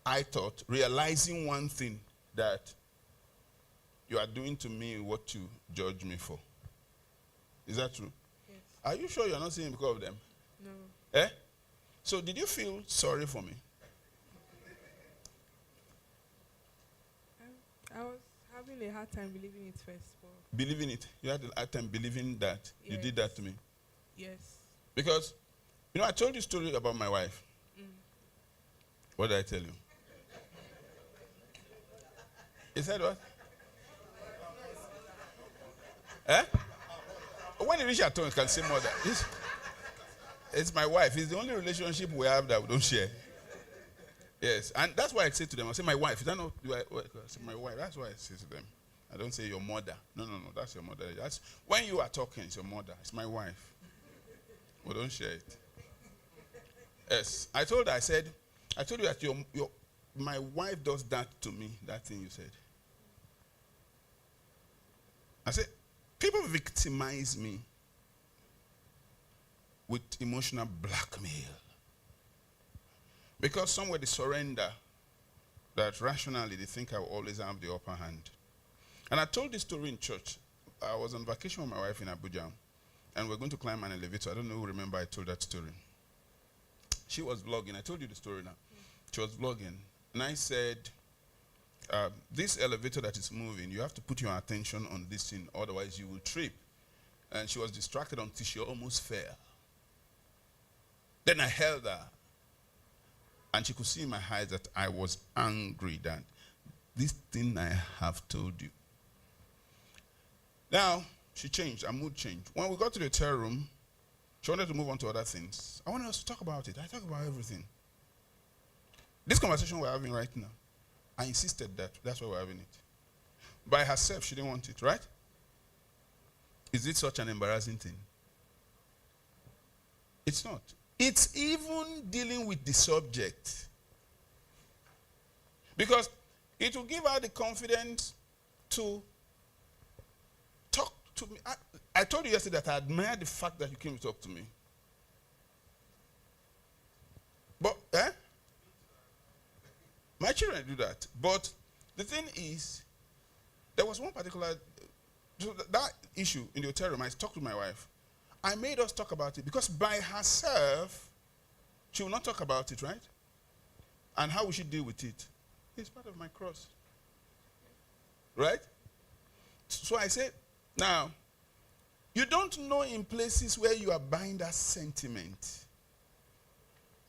I thought, realizing one thing, that you are doing to me what you judge me for. Is that true? Yes. Are you sure you're not saying because of them? No. Eh? So did you feel sorry for me? I was having a hard time believing it first. But Believing it? You had a hard time believing that you did that to me? yes. Because, I told you a story about my wife. What did I tell you? He said what? Eh? When you reach your turn, you can say more than this. It's my wife. It's the only relationship we have that we don't share. Yes. And that's why I say to them, I say, my wife. Is that not? I say, my wife. That's why I say to them. I don't say your mother. No. That's your mother. That's when you are talking, it's your mother. It's my wife. We don't share it. Yes. I told her, I told you that my wife does that to me, that thing you said. I said, people victimize me with emotional blackmail. Because somewhere they surrender that rationally they think I will always have the upper hand. And I told this story in church. I was on vacation with my wife in Abuja, and we're going to climb an elevator. I don't know who remember I told that story. She was vlogging. I told you the story now. She was vlogging. And I said, this elevator that is moving, you have to put your attention on this thing, otherwise you will trip. And she was distracted until she almost fell. Then I held her. And she could see in my eyes that I was angry that this thing I have told you. Now, she changed. Her mood changed. When we got to the hotel room, she wanted to move on to other things. I wanted us to talk about it. I talk about everything. This conversation we're having right now, I insisted that that's why we're having it. By herself, she didn't want it, right? Is it such an embarrassing thing? It's not. It's even dealing with the subject. Because it will give her the confidence to talk to me. I told you yesterday that I admire the fact that you came to talk to me. But, my children do that. But the thing is, there was one particular, so that issue in the hotel room, I talked to my wife. I made us talk about it because by herself, she will not talk about it, right? And how we should deal with it. It's part of my cross. Right? So I said, now, you don't know in places where you are buying that sentiment.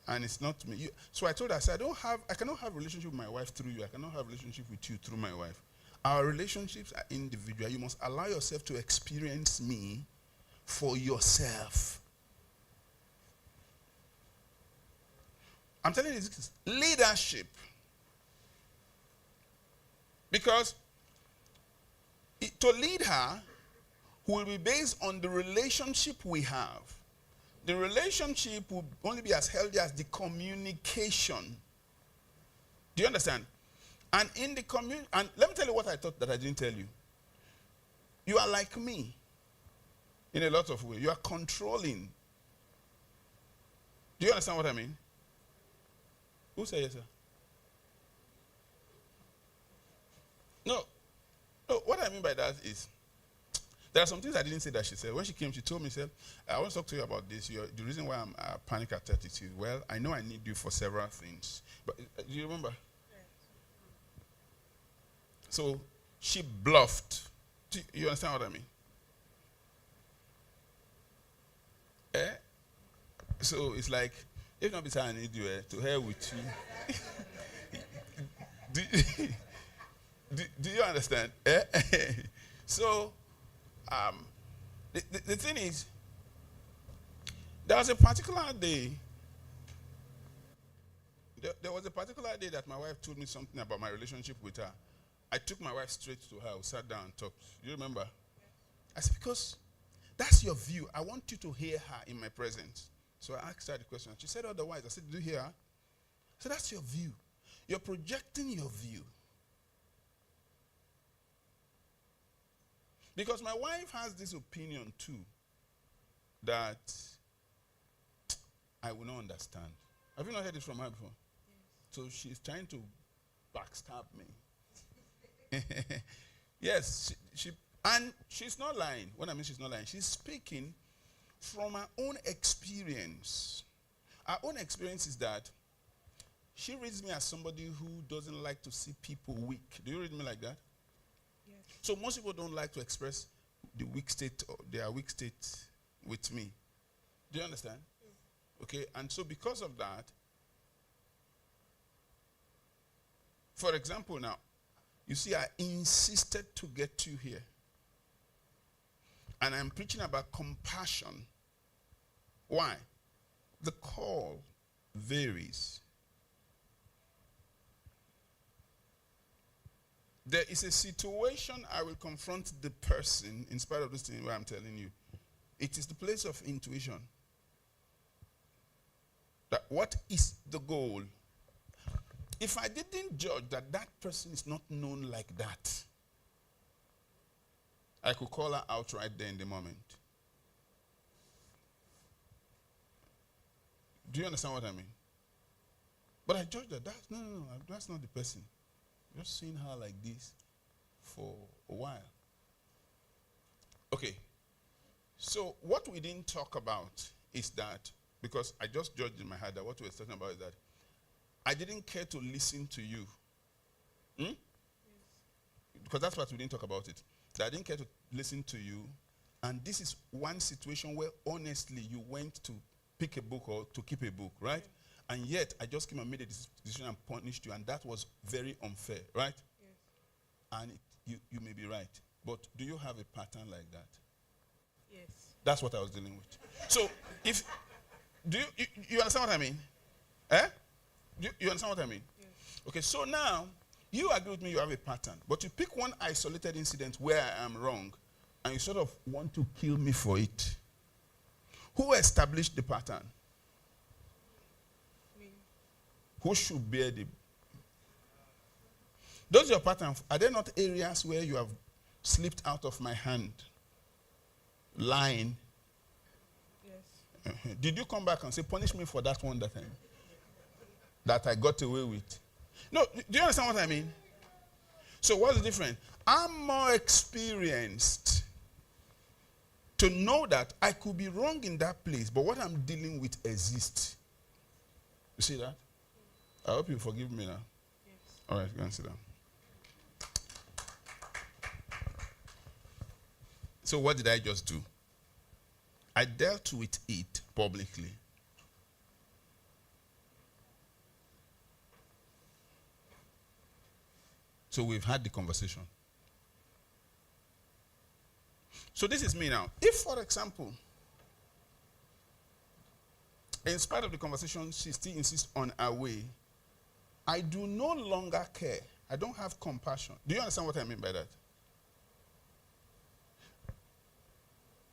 And it's not me. So I told her, I said, I cannot have a relationship with my wife through you. I cannot have a relationship with you through my wife. Our relationships are individual. You must allow yourself to experience me for yourself. I'm telling you, this is leadership. Because to lead her will be based on the relationship we have. The relationship will only be as healthy as the communication. Do you understand? And in the and let me tell you what I thought that I didn't tell you. You are like me in a lot of ways. You are controlling. Do you understand what I mean? Who said yes, sir? No, what I mean by that is, there are some things I didn't say that she said. When she came, she told me, said, I want to talk to you about this. The reason why I'm panic attack is, well, I know I need you for several things. But do you remember? Yes. So she bluffed. You understand what I mean? So it's like, if not because I need you, to hell with you. Do you understand? So, the thing is, there was a particular day. There was a particular day that my wife told me something about my relationship with her. I took my wife straight to her. We sat down and talked. You remember? I said, because that's your view. I want you to hear her in my presence. So I asked her the question. She said otherwise. I said, did you hear her? I said, that's your view. You're projecting your view. Because my wife has this opinion too, that I will not understand. Have you not heard this from her before? Yes. So she's trying to backstab me. Yes, and she's not lying. When I mean she's not lying, she's speaking from her own experience. Our own experience is that she reads me as somebody who doesn't like to see people weak. Do you read me like that? So most people don't like to express the weak state, or their weak state with me. Do you understand? Okay, and so because of that, for example now, you see I insisted to get you here. And I'm preaching about compassion. Why? The call varies. There is a situation I will confront the person in spite of this thing where I'm telling you. It is the place of intuition. That what is the goal? If I didn't judge that that person is not known like that, I could call her out right there in the moment. Do you understand what I mean? But I judged that. That's not the person. Just seeing her like this for a while. Okay. So what we didn't talk about is that, because I just judged in my head that what we were talking about is that I didn't care to listen to you. Yes. Because that's what we didn't talk about it. That I didn't care to listen to you. And this is one situation where honestly you went to pick a book or to keep a book, right? Yes. And yet, I just came and made a decision and punished you, and that was very unfair, right? Yes. And you may be right. But do you have a pattern like that? Yes. That's what I was dealing with. So, do you understand what I mean? You understand what I mean? Yes. Okay, so now, you agree with me you have a pattern, but you pick one isolated incident where I am wrong. and you sort of want to kill me for it. Who established the pattern? Me. Who should bear the... Those your patterns, are there not areas where you have slipped out of my hand? Lying. Yes. Did you come back and say, punish me for that one that I got away with? No, do you understand what I mean? So what's the difference? I'm more experienced to know that I could be wrong in that place, but what I'm dealing with exists. You see that? I hope you forgive me now. Yes. All right, go and sit down. So what did I just do? I dealt with it publicly. So we've had the conversation. So this is me now. If, for example, in spite of the conversation, she still insists on her way, I do no longer care. I don't have compassion. Do you understand what I mean by that?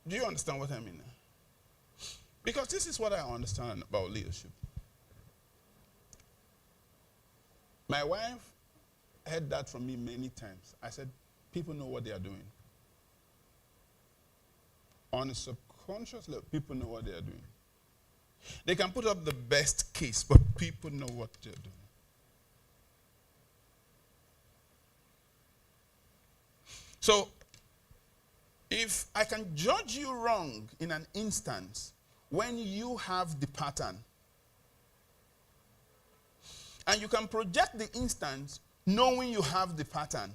Do you understand what I mean? Because this is what I understand about leadership. My wife heard that from me many times. I said, people know what they are doing. On a subconscious level, people know what they are doing. They can put up the best case, but people know what they're doing. So, if I can judge you wrong in an instance when you have the pattern, and you can project the instance knowing you have the pattern,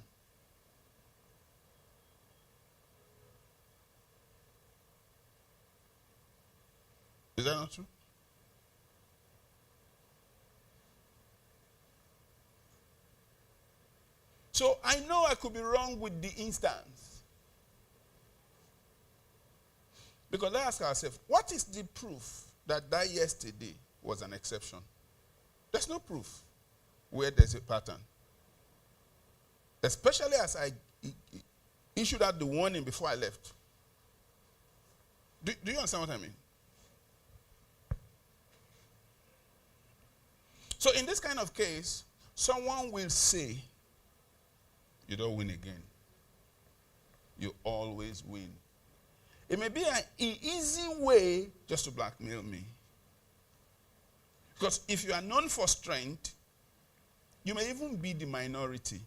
is that not true? So I know I could be wrong with the instance. Because let's ask ourselves, what is the proof that yesterday was an exception? There's no proof where there's a pattern. Especially as I issued out the warning before I left. Do you understand what I mean? So in this kind of case, someone will say, you don't win again. You always win. It may be an easy way just to blackmail me. Because if you are known for strength, you may even be the minority.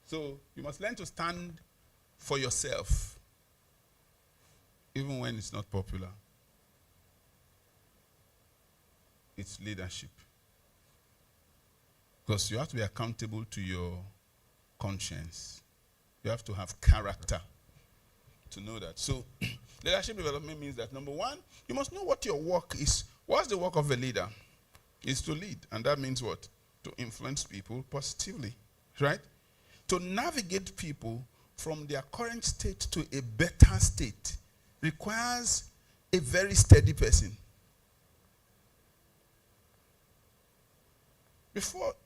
So you must learn to stand for yourself, even when it's not popular. It's leadership. Because you have to be accountable to your conscience. You have to have character to know that. So leadership development means that, number one, you must know what your work is. What's the work of a leader? It's to lead. And that means what? To influence people positively. Right? To navigate people from their current state to a better state requires a very steady person.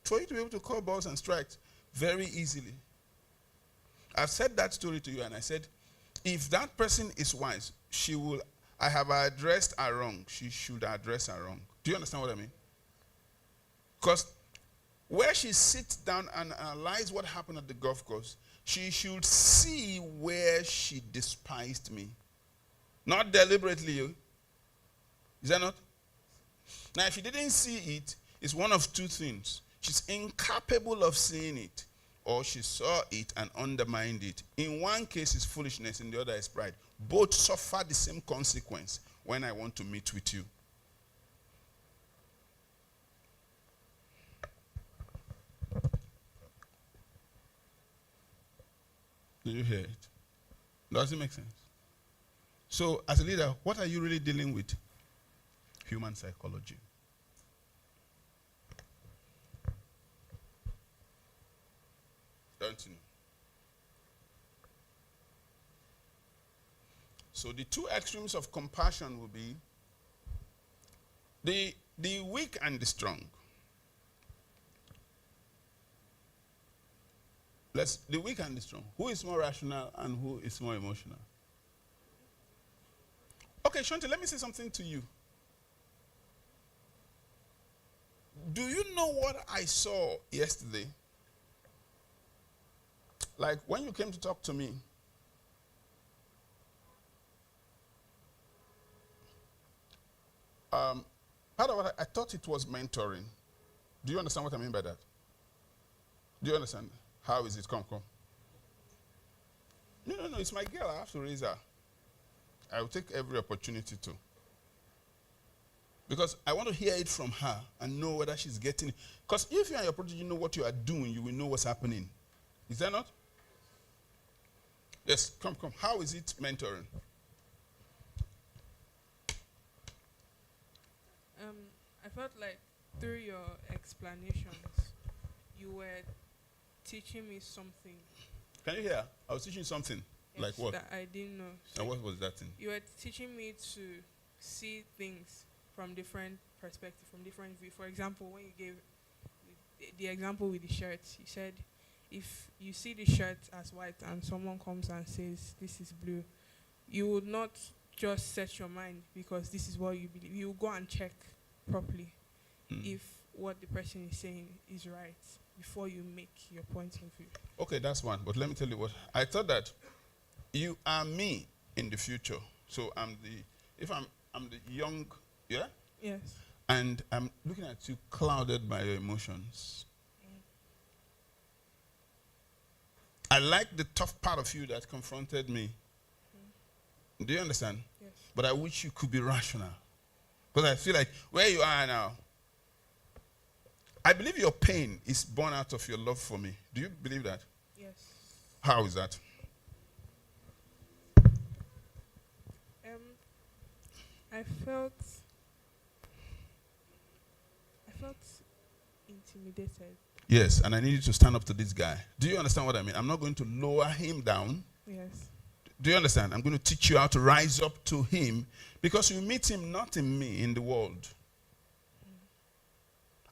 For you to be able to call balls and strikes very easily. I've said that story to you, and I said, if that person is wise, I have addressed her wrong. She should address her wrong. Do you understand what I mean? Because where she sits down and analyzes what happened at the golf course, she should see where she despised me. Not deliberately. Is that not? Now, if she didn't see it, it's one of two things. She's incapable of seeing it, or she saw it and undermined it. In one case, it's foolishness, in the other is pride. Both suffer the same consequence when I want to meet with you. Do you hear it? Does it make sense? So, as a leader, what are you really dealing with? Human psychology. Don't you know? So the two extremes of compassion will be the weak and the strong. The weak and the strong. Who is more rational and who is more emotional? Okay, Shanti, let me say something to you. Do you know what I saw yesterday? Like when you came to talk to me, part of what I thought it was mentoring. Do you understand what I mean by that? Do you understand? How is it? Come. No, it's my girl. I have to raise her. I will take every opportunity to. Because I want to hear it from her and know whether she's getting it. Because if you and your protege know what you are doing, you will know what's happening. Is that not? Yes, come. How is it mentoring? I felt like through your explanations, you were teaching me something. Can you hear? I was teaching you something. Yes, like what? That I didn't know. So And what was that thing? you were teaching me to see things from different perspectives, from different views. For example, when you gave the example with the shirt, you said, if you see the shirt as white and someone comes and says, this is blue, you would not just set your mind because this is what you believe. You will go and check properly if what the person is saying is right before you make your point of view. Okay, that's one. But let me tell you what. I thought that you are me in the future. So I'm the young, yeah? Yes. And I'm looking at you clouded by your emotions. I like the tough part of you that confronted me. Do you understand? Yes. But I wish you could be rational. Because I feel like where you are now, I believe your pain is born out of your love for me. Do you believe that? Yes. How is that? I felt intimidated. Yes, and I need you to stand up to this guy. Do you understand what I mean? I'm not going to lower him down. Yes. Do you understand? I'm going to teach you how to rise up to him because you meet him not in me, in the world.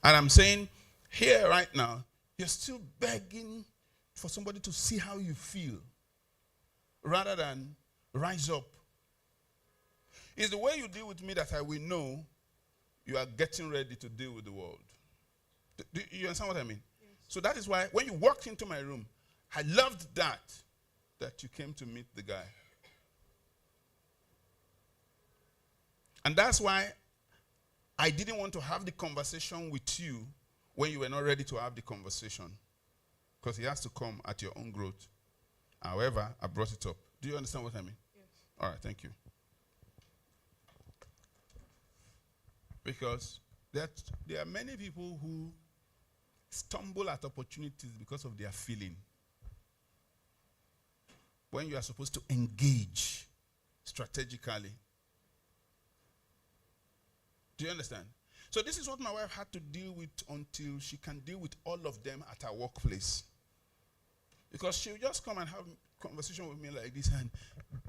And I'm saying here right now, you're still begging for somebody to see how you feel rather than rise up. It's the way you deal with me that I will know you are getting ready to deal with the world. Do you understand what I mean? Yes. So that is why when you walked into my room, I loved that you came to meet the guy. And that's why I didn't want to have the conversation with you when you were not ready to have the conversation. Because he has to come at your own growth. However, I brought it up. Do you understand what I mean? Yes. All right, thank you. Because there are many people who stumble at opportunities because of their feeling. When you are supposed to engage strategically. Do you understand? So this is what my wife had to deal with until she can deal with all of them at her workplace. Because she'll just come and have a conversation with me like this, and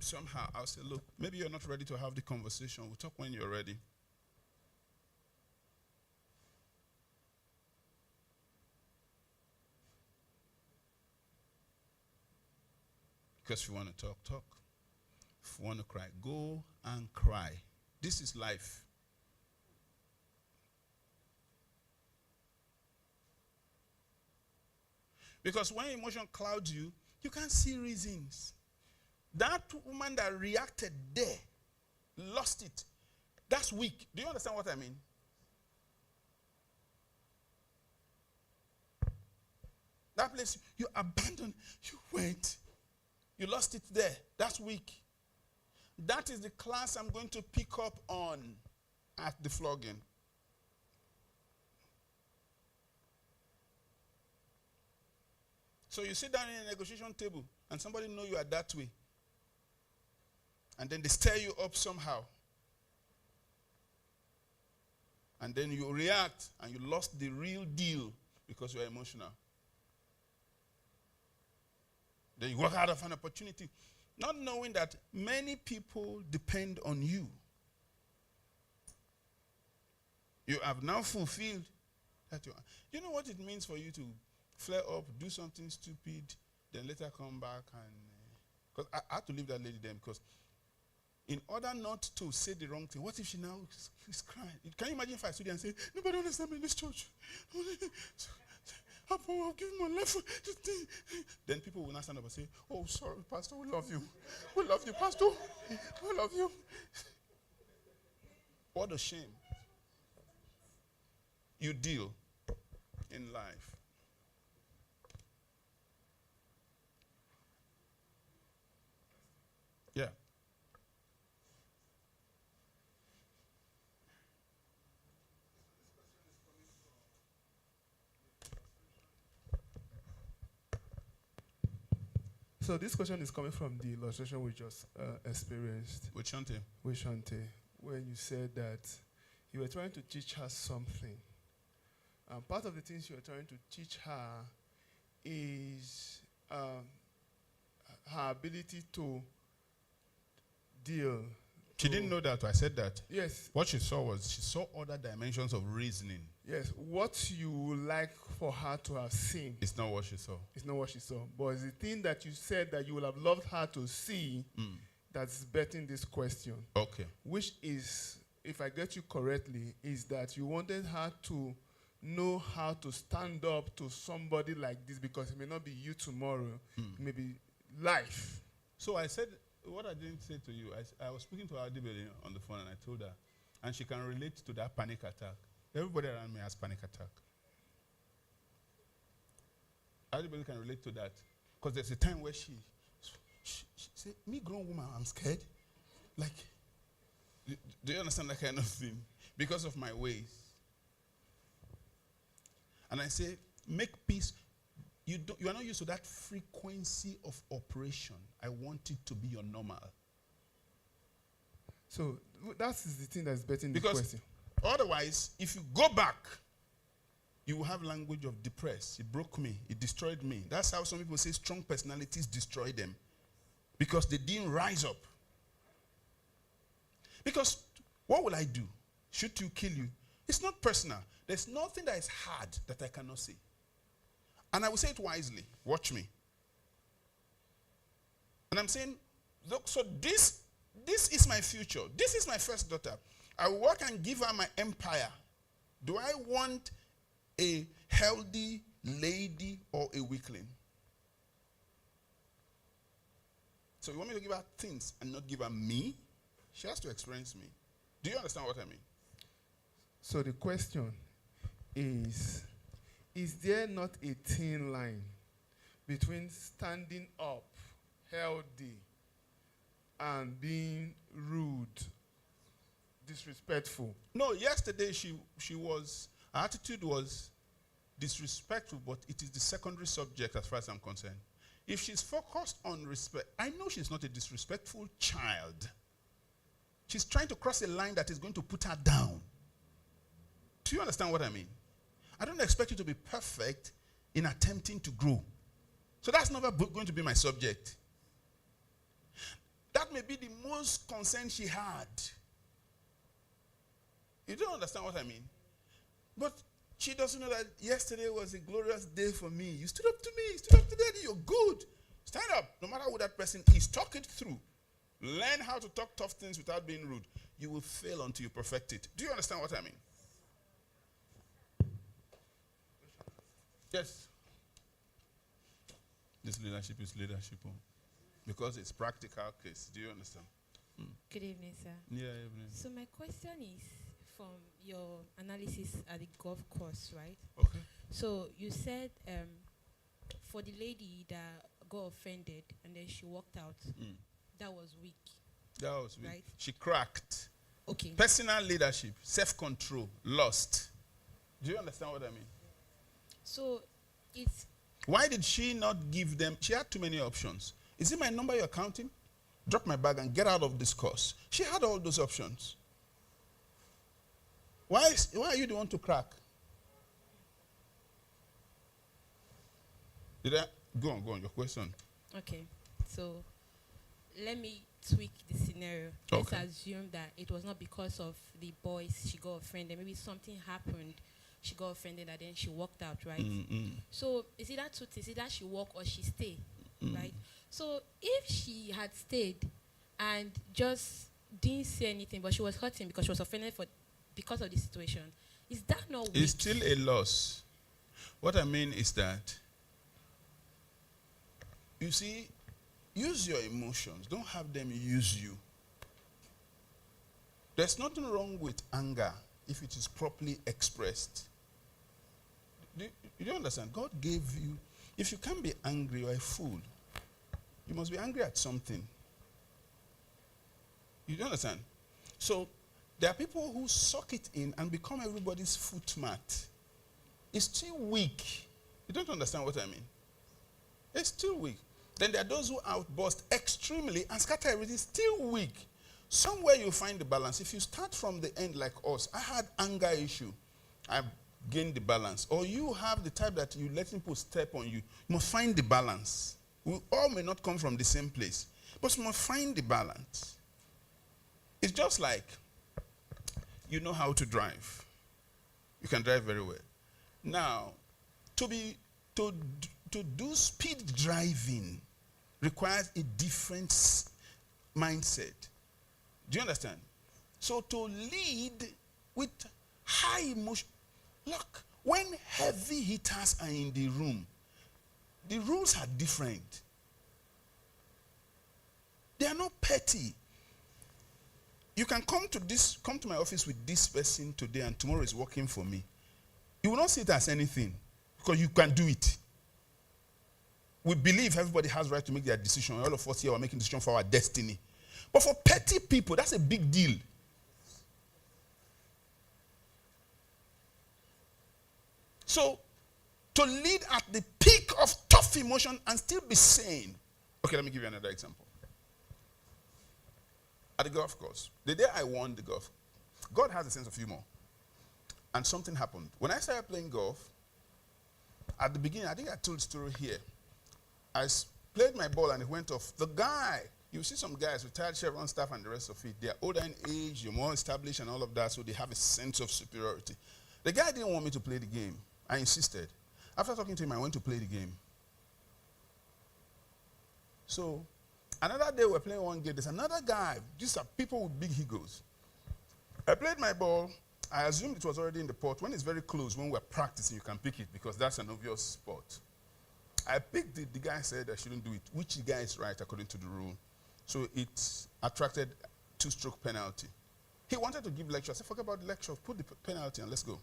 somehow I'll say, look, maybe you're not ready to have the conversation. We'll talk when you're ready. Because if you want to talk, talk. If you want to cry, go and cry. This is life. Because when emotion clouds you, you can't see reasons. That woman that reacted there, lost it. That's weak. Do you understand what I mean? That place, you abandoned, you went. You lost it there. That's weak. That is the class I'm going to pick up on at the flogging. So you sit down in a negotiation table and somebody know you are that way. And then they stir you up somehow. And then you react and you lost the real deal because you are emotional. Then you walk out of an opportunity, not knowing that many people depend on you. You have now fulfilled that. You know what it means for you to flare up, do something stupid, then later come back and because I had to leave that lady then because in order not to say the wrong thing, what if she now is crying? Can you imagine if I stood there and say, nobody understands me in this church? I've given my life for this thing. Then people will not stand up and say, oh, sorry, Pastor, we love you. We love you, Pastor. We love you. What a shame. You deal in life. Yeah. So this question is coming from the illustration we just experienced With Shante. with Shante, when you said that you were trying to teach her something. And part of the things you were trying to teach her is her ability to deal. She didn't know that. I said that. Yes, What she saw was she saw other dimensions of reasoning. yes. What you would like for her to have seen It's not what she saw. is not what she saw. But it's the thing that you said that you would have loved her to see that's betting this question. Okay. Which is, if I get you correctly, is that you wanted her to know how to stand up to somebody like this because it may not be you tomorrow, it may be life. So I said, what I didn't say to you, I was speaking to our Adibeli on the phone and I told her, and she can relate to that panic attack. Everybody around me has panic attack. Everybody can relate to that. Because there's a time where she said, me grown woman, I'm scared. Like, do you understand that kind of thing? Because of my ways. And I say, make peace. You are not used to that frequency of operation. I want it to be your normal. So that is the thing that's betting the Because question. otherwise, if you go back, you will have language of depressed. It broke me. It destroyed me. That's how some people say strong personalities destroy them. Because they didn't rise up. Because what will I do? Shoot you, kill you? It's not personal. There's nothing that is hard that I cannot say. And I will say it wisely. Watch me. And I'm saying, look, so this is my future. This is my first daughter. I will work and give her my empire. Do I want a healthy lady or a weakling? So you want me to give her things and not give her me? She has to experience me. Do you understand what I mean? So the question is there not a thin line between standing up, healthy, and being rude, disrespectful? No, yesterday her attitude was disrespectful, but it is the secondary subject as far as I'm concerned. If she's focused on respect, I know she's not a disrespectful child. She's trying to cross a line that is going to put her down. Do you understand what I mean? I don't expect you to be perfect in attempting to grow. So that's never going to be my subject. That may be the most concern she had. You don't understand what I mean? But she doesn't know that yesterday was a glorious day for me. You stood up to me, you stood up to daddy, you're good. Stand up, no matter who that person is. Talk it through. Learn how to talk tough things without being rude. You will fail until you perfect it. Do you understand what I mean? Yes. This leadership is leadership. Because it's practical case. Do you understand? Good evening, sir. Yeah, evening. So my question is from your analysis at the golf course, right? Okay. So you said for the lady that got offended and then she walked out, that was weak. That was weak. Right. She cracked. Okay. Personal leadership, self-control, lost. Do you understand what I mean? So it's Why did she not give them? She had too many options. Is it my number you're counting? Drop my bag and get out of this course. She had all those options. Why are you the one to crack? Did I? Go on, your question. okay. So let me tweak the scenario. Okay. Let's assume that it was not because of the boys she got offended. Maybe something happened she got offended and then she walked out, right? So is either two things, either she walk or she stay, right? So if she had stayed and just didn't say anything, but she was hurting because she was offended because of the situation, is that not weak? It's still a loss. What I mean is that, you see, use your emotions. Don't have them use you. There's nothing wrong with anger if it is properly expressed. You don't understand? God gave you, if you can't be angry, you're a fool. You must be angry at something. You don't understand? So, there are people who suck it in and become everybody's footmat. It's still weak. You don't understand what I mean? It's still weak. Then there are those who outburst extremely and scatter everything, still weak. Somewhere you find the balance. If you start from the end like us, I had anger issue. I gained the balance. Or you have the type that you let people step on you. You must find the balance. We all may not come from the same place, but you must find the balance. It's just like you know how to drive. You can drive very well. Now, to do speed driving requires a different mindset. Do you understand? So to lead with high emotion, look, when heavy hitters are in the room, the rules are different. They are not petty. You can come to my office with this person today and tomorrow is working for me. You will not see it as anything because you can do it. We believe everybody has right to make their decision. All of us here are making decisions for our destiny. But for petty people, that's a big deal. So, to lead at the peak of tough emotion and still be sane. Okay, let me give you another example. At the golf course, the day I won the golf, God has a sense of humor. And something happened. When I started playing golf, at the beginning, I think I told the story here. I played my ball and it went off. The guy, you see some guys, retired chevron staff and the rest of it, they're older in age, you're more established and all of that, so they have a sense of superiority. The guy didn't want me to play the game. I insisted. After talking to him, I went to play the game. So, another day we're playing one game. There's another guy. These are people with big egos. I played my ball. I assumed it was already in the pot. When it's very close, when we're practicing, you can pick it because that's an obvious spot. I picked it. The guy said I shouldn't do it, which guy is right according to the rule. So it attracted 2-stroke penalty. He wanted to give lecture. I said, forget about the lecture. Put the penalty and let's go.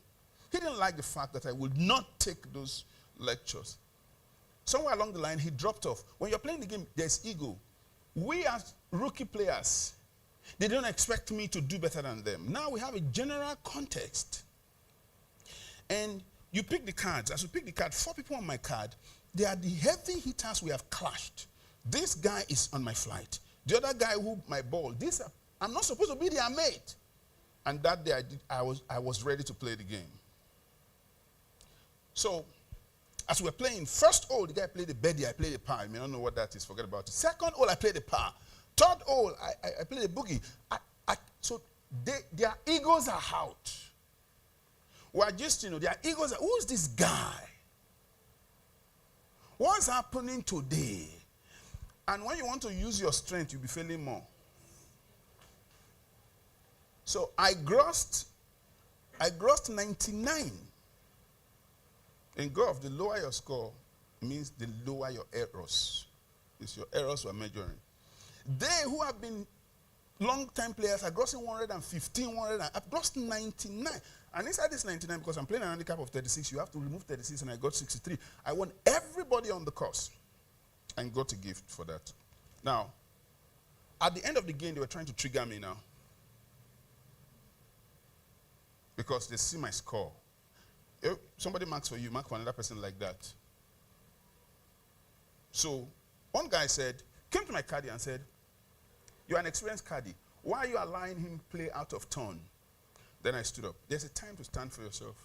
He didn't like the fact that I would not take those lectures. Somewhere along the line, he dropped off. When you're playing the game, there's ego. We as rookie players, they don't expect me to do better than them. Now we have a general context. And you pick the cards. As you pick the card, 4 people on my card, they are the heavy hitters we have clashed. This guy is on my flight. The other guy who my ball. I'm not supposed to be their mate. And that day I was ready to play the game. So, as we're playing, first hole, the guy played the birdie, I played the par. You may not know what that is, forget about it. Second hole, I played the par. Third hole, I played the boogie. So, their egos are out. We're just, their egos are, who's this guy? What's happening today? And when you want to use your strength, you'll be failing more. So, I grossed 99. In golf, the lower your score means the lower your errors. It's your errors we're measuring. They who have been long-time players are grossing 115, I've grossed 99. And inside this 99, because I'm playing a handicap of 36, you have to remove 36, and I got 63. I won everybody on the course and got a gift for that. Now, at the end of the game, they were trying to trigger me now because they see my score. If somebody marks for you, mark for another person like that. So, one guy came to my caddy and said, you're an experienced caddy. Why are you allowing him play out of turn? Then I stood up. There's a time to stand for yourself.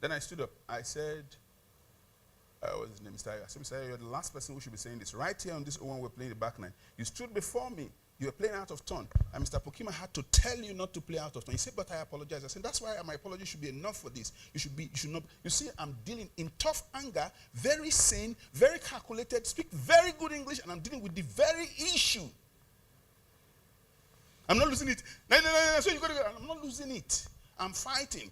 Then I stood up. I said, what's his name, Mr. I said, Mr. You're the last person who should be saying this. Right here on this one, we're playing the back nine. You stood before me You were playing out of turn. And Mr. Pokima had to tell you not to play out of turn. He said, but I apologize. I said, that's why my apology should be enough for this. You should not. You see, I'm dealing in tough anger, very sane, very calculated, speak very good English, and I'm dealing with the very issue. I'm not losing it. No. So you got to. I'm not losing it. I'm fighting.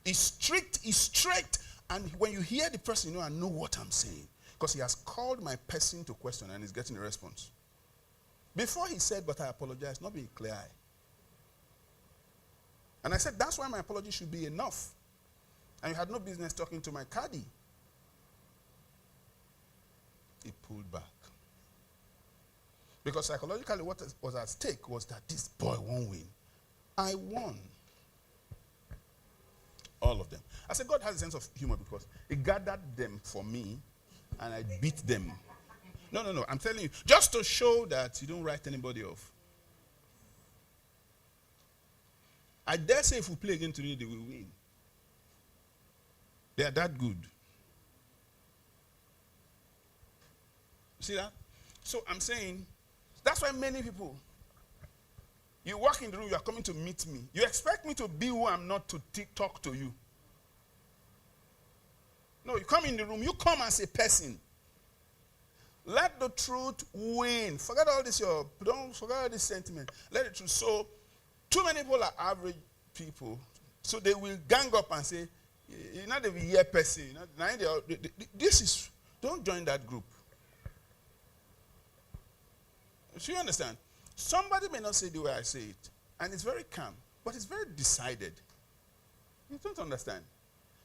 It's strict. It's straight. And when you hear the person, I know what I'm saying. Because he has called my person to question and he's getting a response. Before he said, but I apologize, not being clear. And I said, that's why my apology should be enough. And you had no business talking to my caddy. He pulled back. Because psychologically what was at stake was that this boy won't win. I won. All of them. I said, God has a sense of humor because he gathered them for me and I beat them. No. I'm telling you, just to show that you don't write anybody off. I dare say if we play again today, they will win. They are that good. See that? So I'm saying, that's why many people, you walk in the room, you are coming to meet me. You expect me to be who I'm not to talk to you. No, you come in the room, you come as a person. Let the truth win. Forget all this, don't forget all this sentiment. Let the truth. So, too many people are average people. So they will gang up and say, you're not a year person. Don't join that group. So you understand? Somebody may not say the way I say it, and it's very calm, but it's very decided. You don't understand.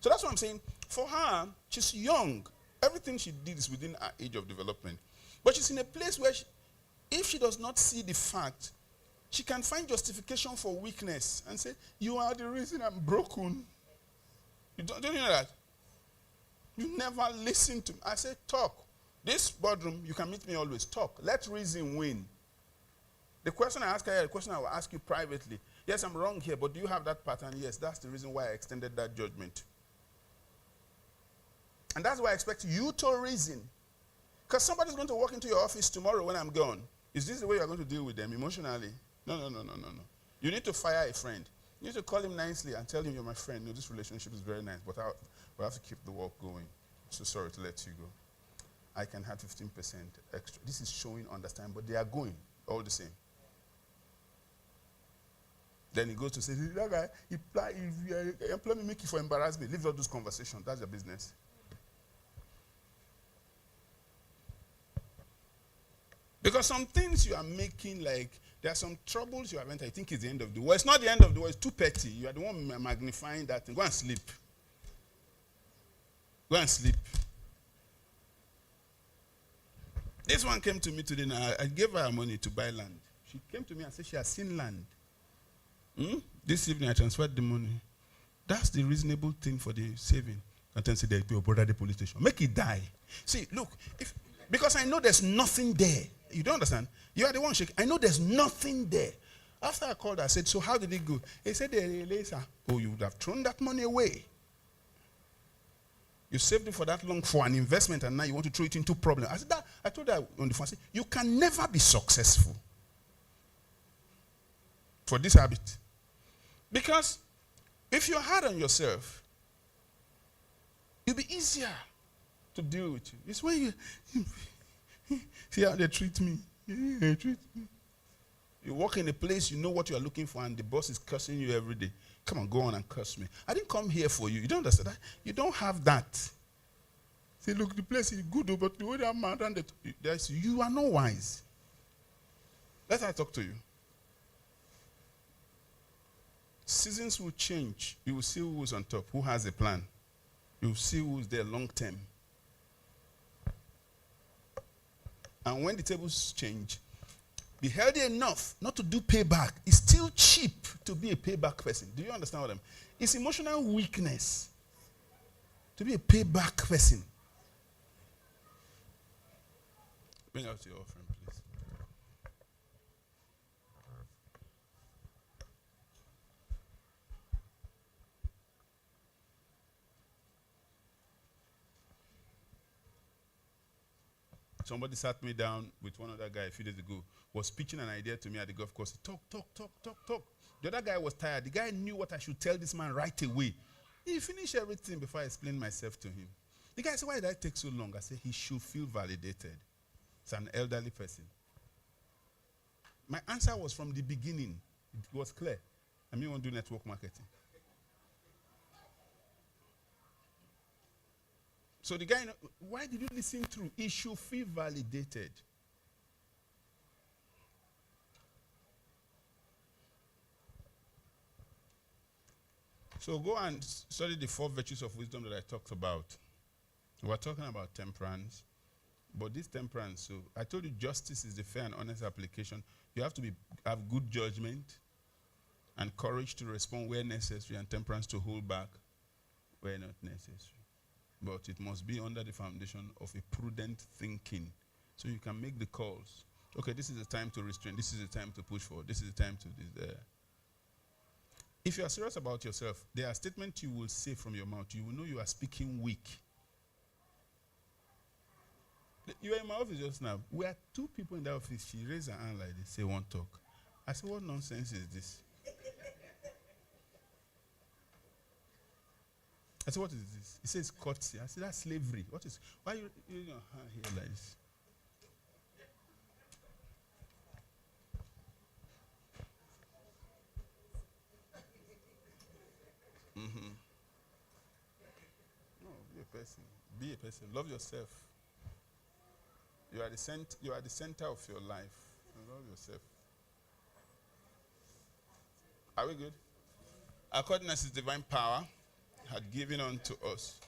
So that's what I'm saying. For her, she's young. Everything she did is within her age of development. But she's in a place where, if she does not see the fact, she can find justification for weakness and say, you are the reason I'm broken. Don't you know that? You never listen to me. I say, talk. This boardroom, you can meet me always. Talk. Let reason win. The question I ask her, the question I will ask you privately. Yes, I'm wrong here, but do you have that pattern? Yes, that's the reason why I extended that judgment. And that's why I expect you to reason. Because somebody's going to walk into your office tomorrow when I'm gone. Is this the way you're going to deal with them emotionally? No. You need to fire a friend. You need to call him nicely and tell him, you're my friend. No, this relationship is very nice, but we have to keep the work going. So sorry to let you go. I can have 15% extra. This is showing understanding, but they are going all the same. Then he goes to say, that guy, if you employ me, make it for embarrassment. Leave all those conversations. That's your business. Because some things you are making, like, there are some troubles you have entered, I think it's the end of the world. It's not the end of the world, it's too petty. You are the one magnifying that thing. Go and sleep. Go and sleep. This one came to me today. Now, I gave her money to buy land. She came to me and said she has seen land. This evening I transferred the money. That's the reasonable thing for the saving. And then say, your brother at the police station. Make it die. See, look, because I know there's nothing there. You don't understand? You are the one shaking. I know there's nothing there. After I called, I said, so how did it go? He said, oh, you would have thrown that money away. You saved it for that long for an investment, and now you want to throw it into problem. I said that. I told her on the phone, I said, you can never be successful for this habit. Because if you're hard on yourself, it'll be easier to deal with you. It's when you see how they treat me. They treat me. You walk in a place, you know what you are looking for, and the boss is cursing you every day. Come on, go on and curse me. I didn't come here for you. You don't understand that? You don't have that. Say, look, the place is good, but the way they are mad, and you are not wise. Let her talk to you. Seasons will change. You will see who's on top, who has a plan. You will see who's there long term. And when the tables change, be healthy enough not to do payback. It's still cheap to be a payback person. Do you understand what I mean? It's emotional weakness to be a payback person. Bring out your offering, please. Somebody sat me down with one other guy a few days ago, was pitching an idea to me at the golf course. Talk. The other guy was tired. The guy knew what I should tell this man right away. He finished everything before I explained myself to him. The guy said, why did I take so long? I said, he should feel validated. It's an elderly person. My answer was from the beginning. It was clear. I mean, I want to do network marketing. So the guy, why did you listen through? He should feel validated. So go and study the 4 virtues of wisdom that I talked about. We're talking about temperance. But this temperance, so I told you justice is the fair and honest application. You have to have good judgment and courage to respond where necessary, and temperance to hold back where not necessary. But it must be under the foundation of a prudent thinking. So you can make the calls. Okay, this is the time to restrain. This is the time to push forward. This is the time to this. If you are serious about yourself, there are statements you will say from your mouth. You will know you are speaking weak. You were in my office just now. We had 2 people in the office. She raised her hand like this, say, "Won't talk." I said, what nonsense is this? I said, what is this? He says courtesy. I said, that's slavery. What is, why are you using your hand here like this? No, be a person. Be a person. Love yourself. You are the center of your life. Love yourself. Are we good? According as his divine power had given unto us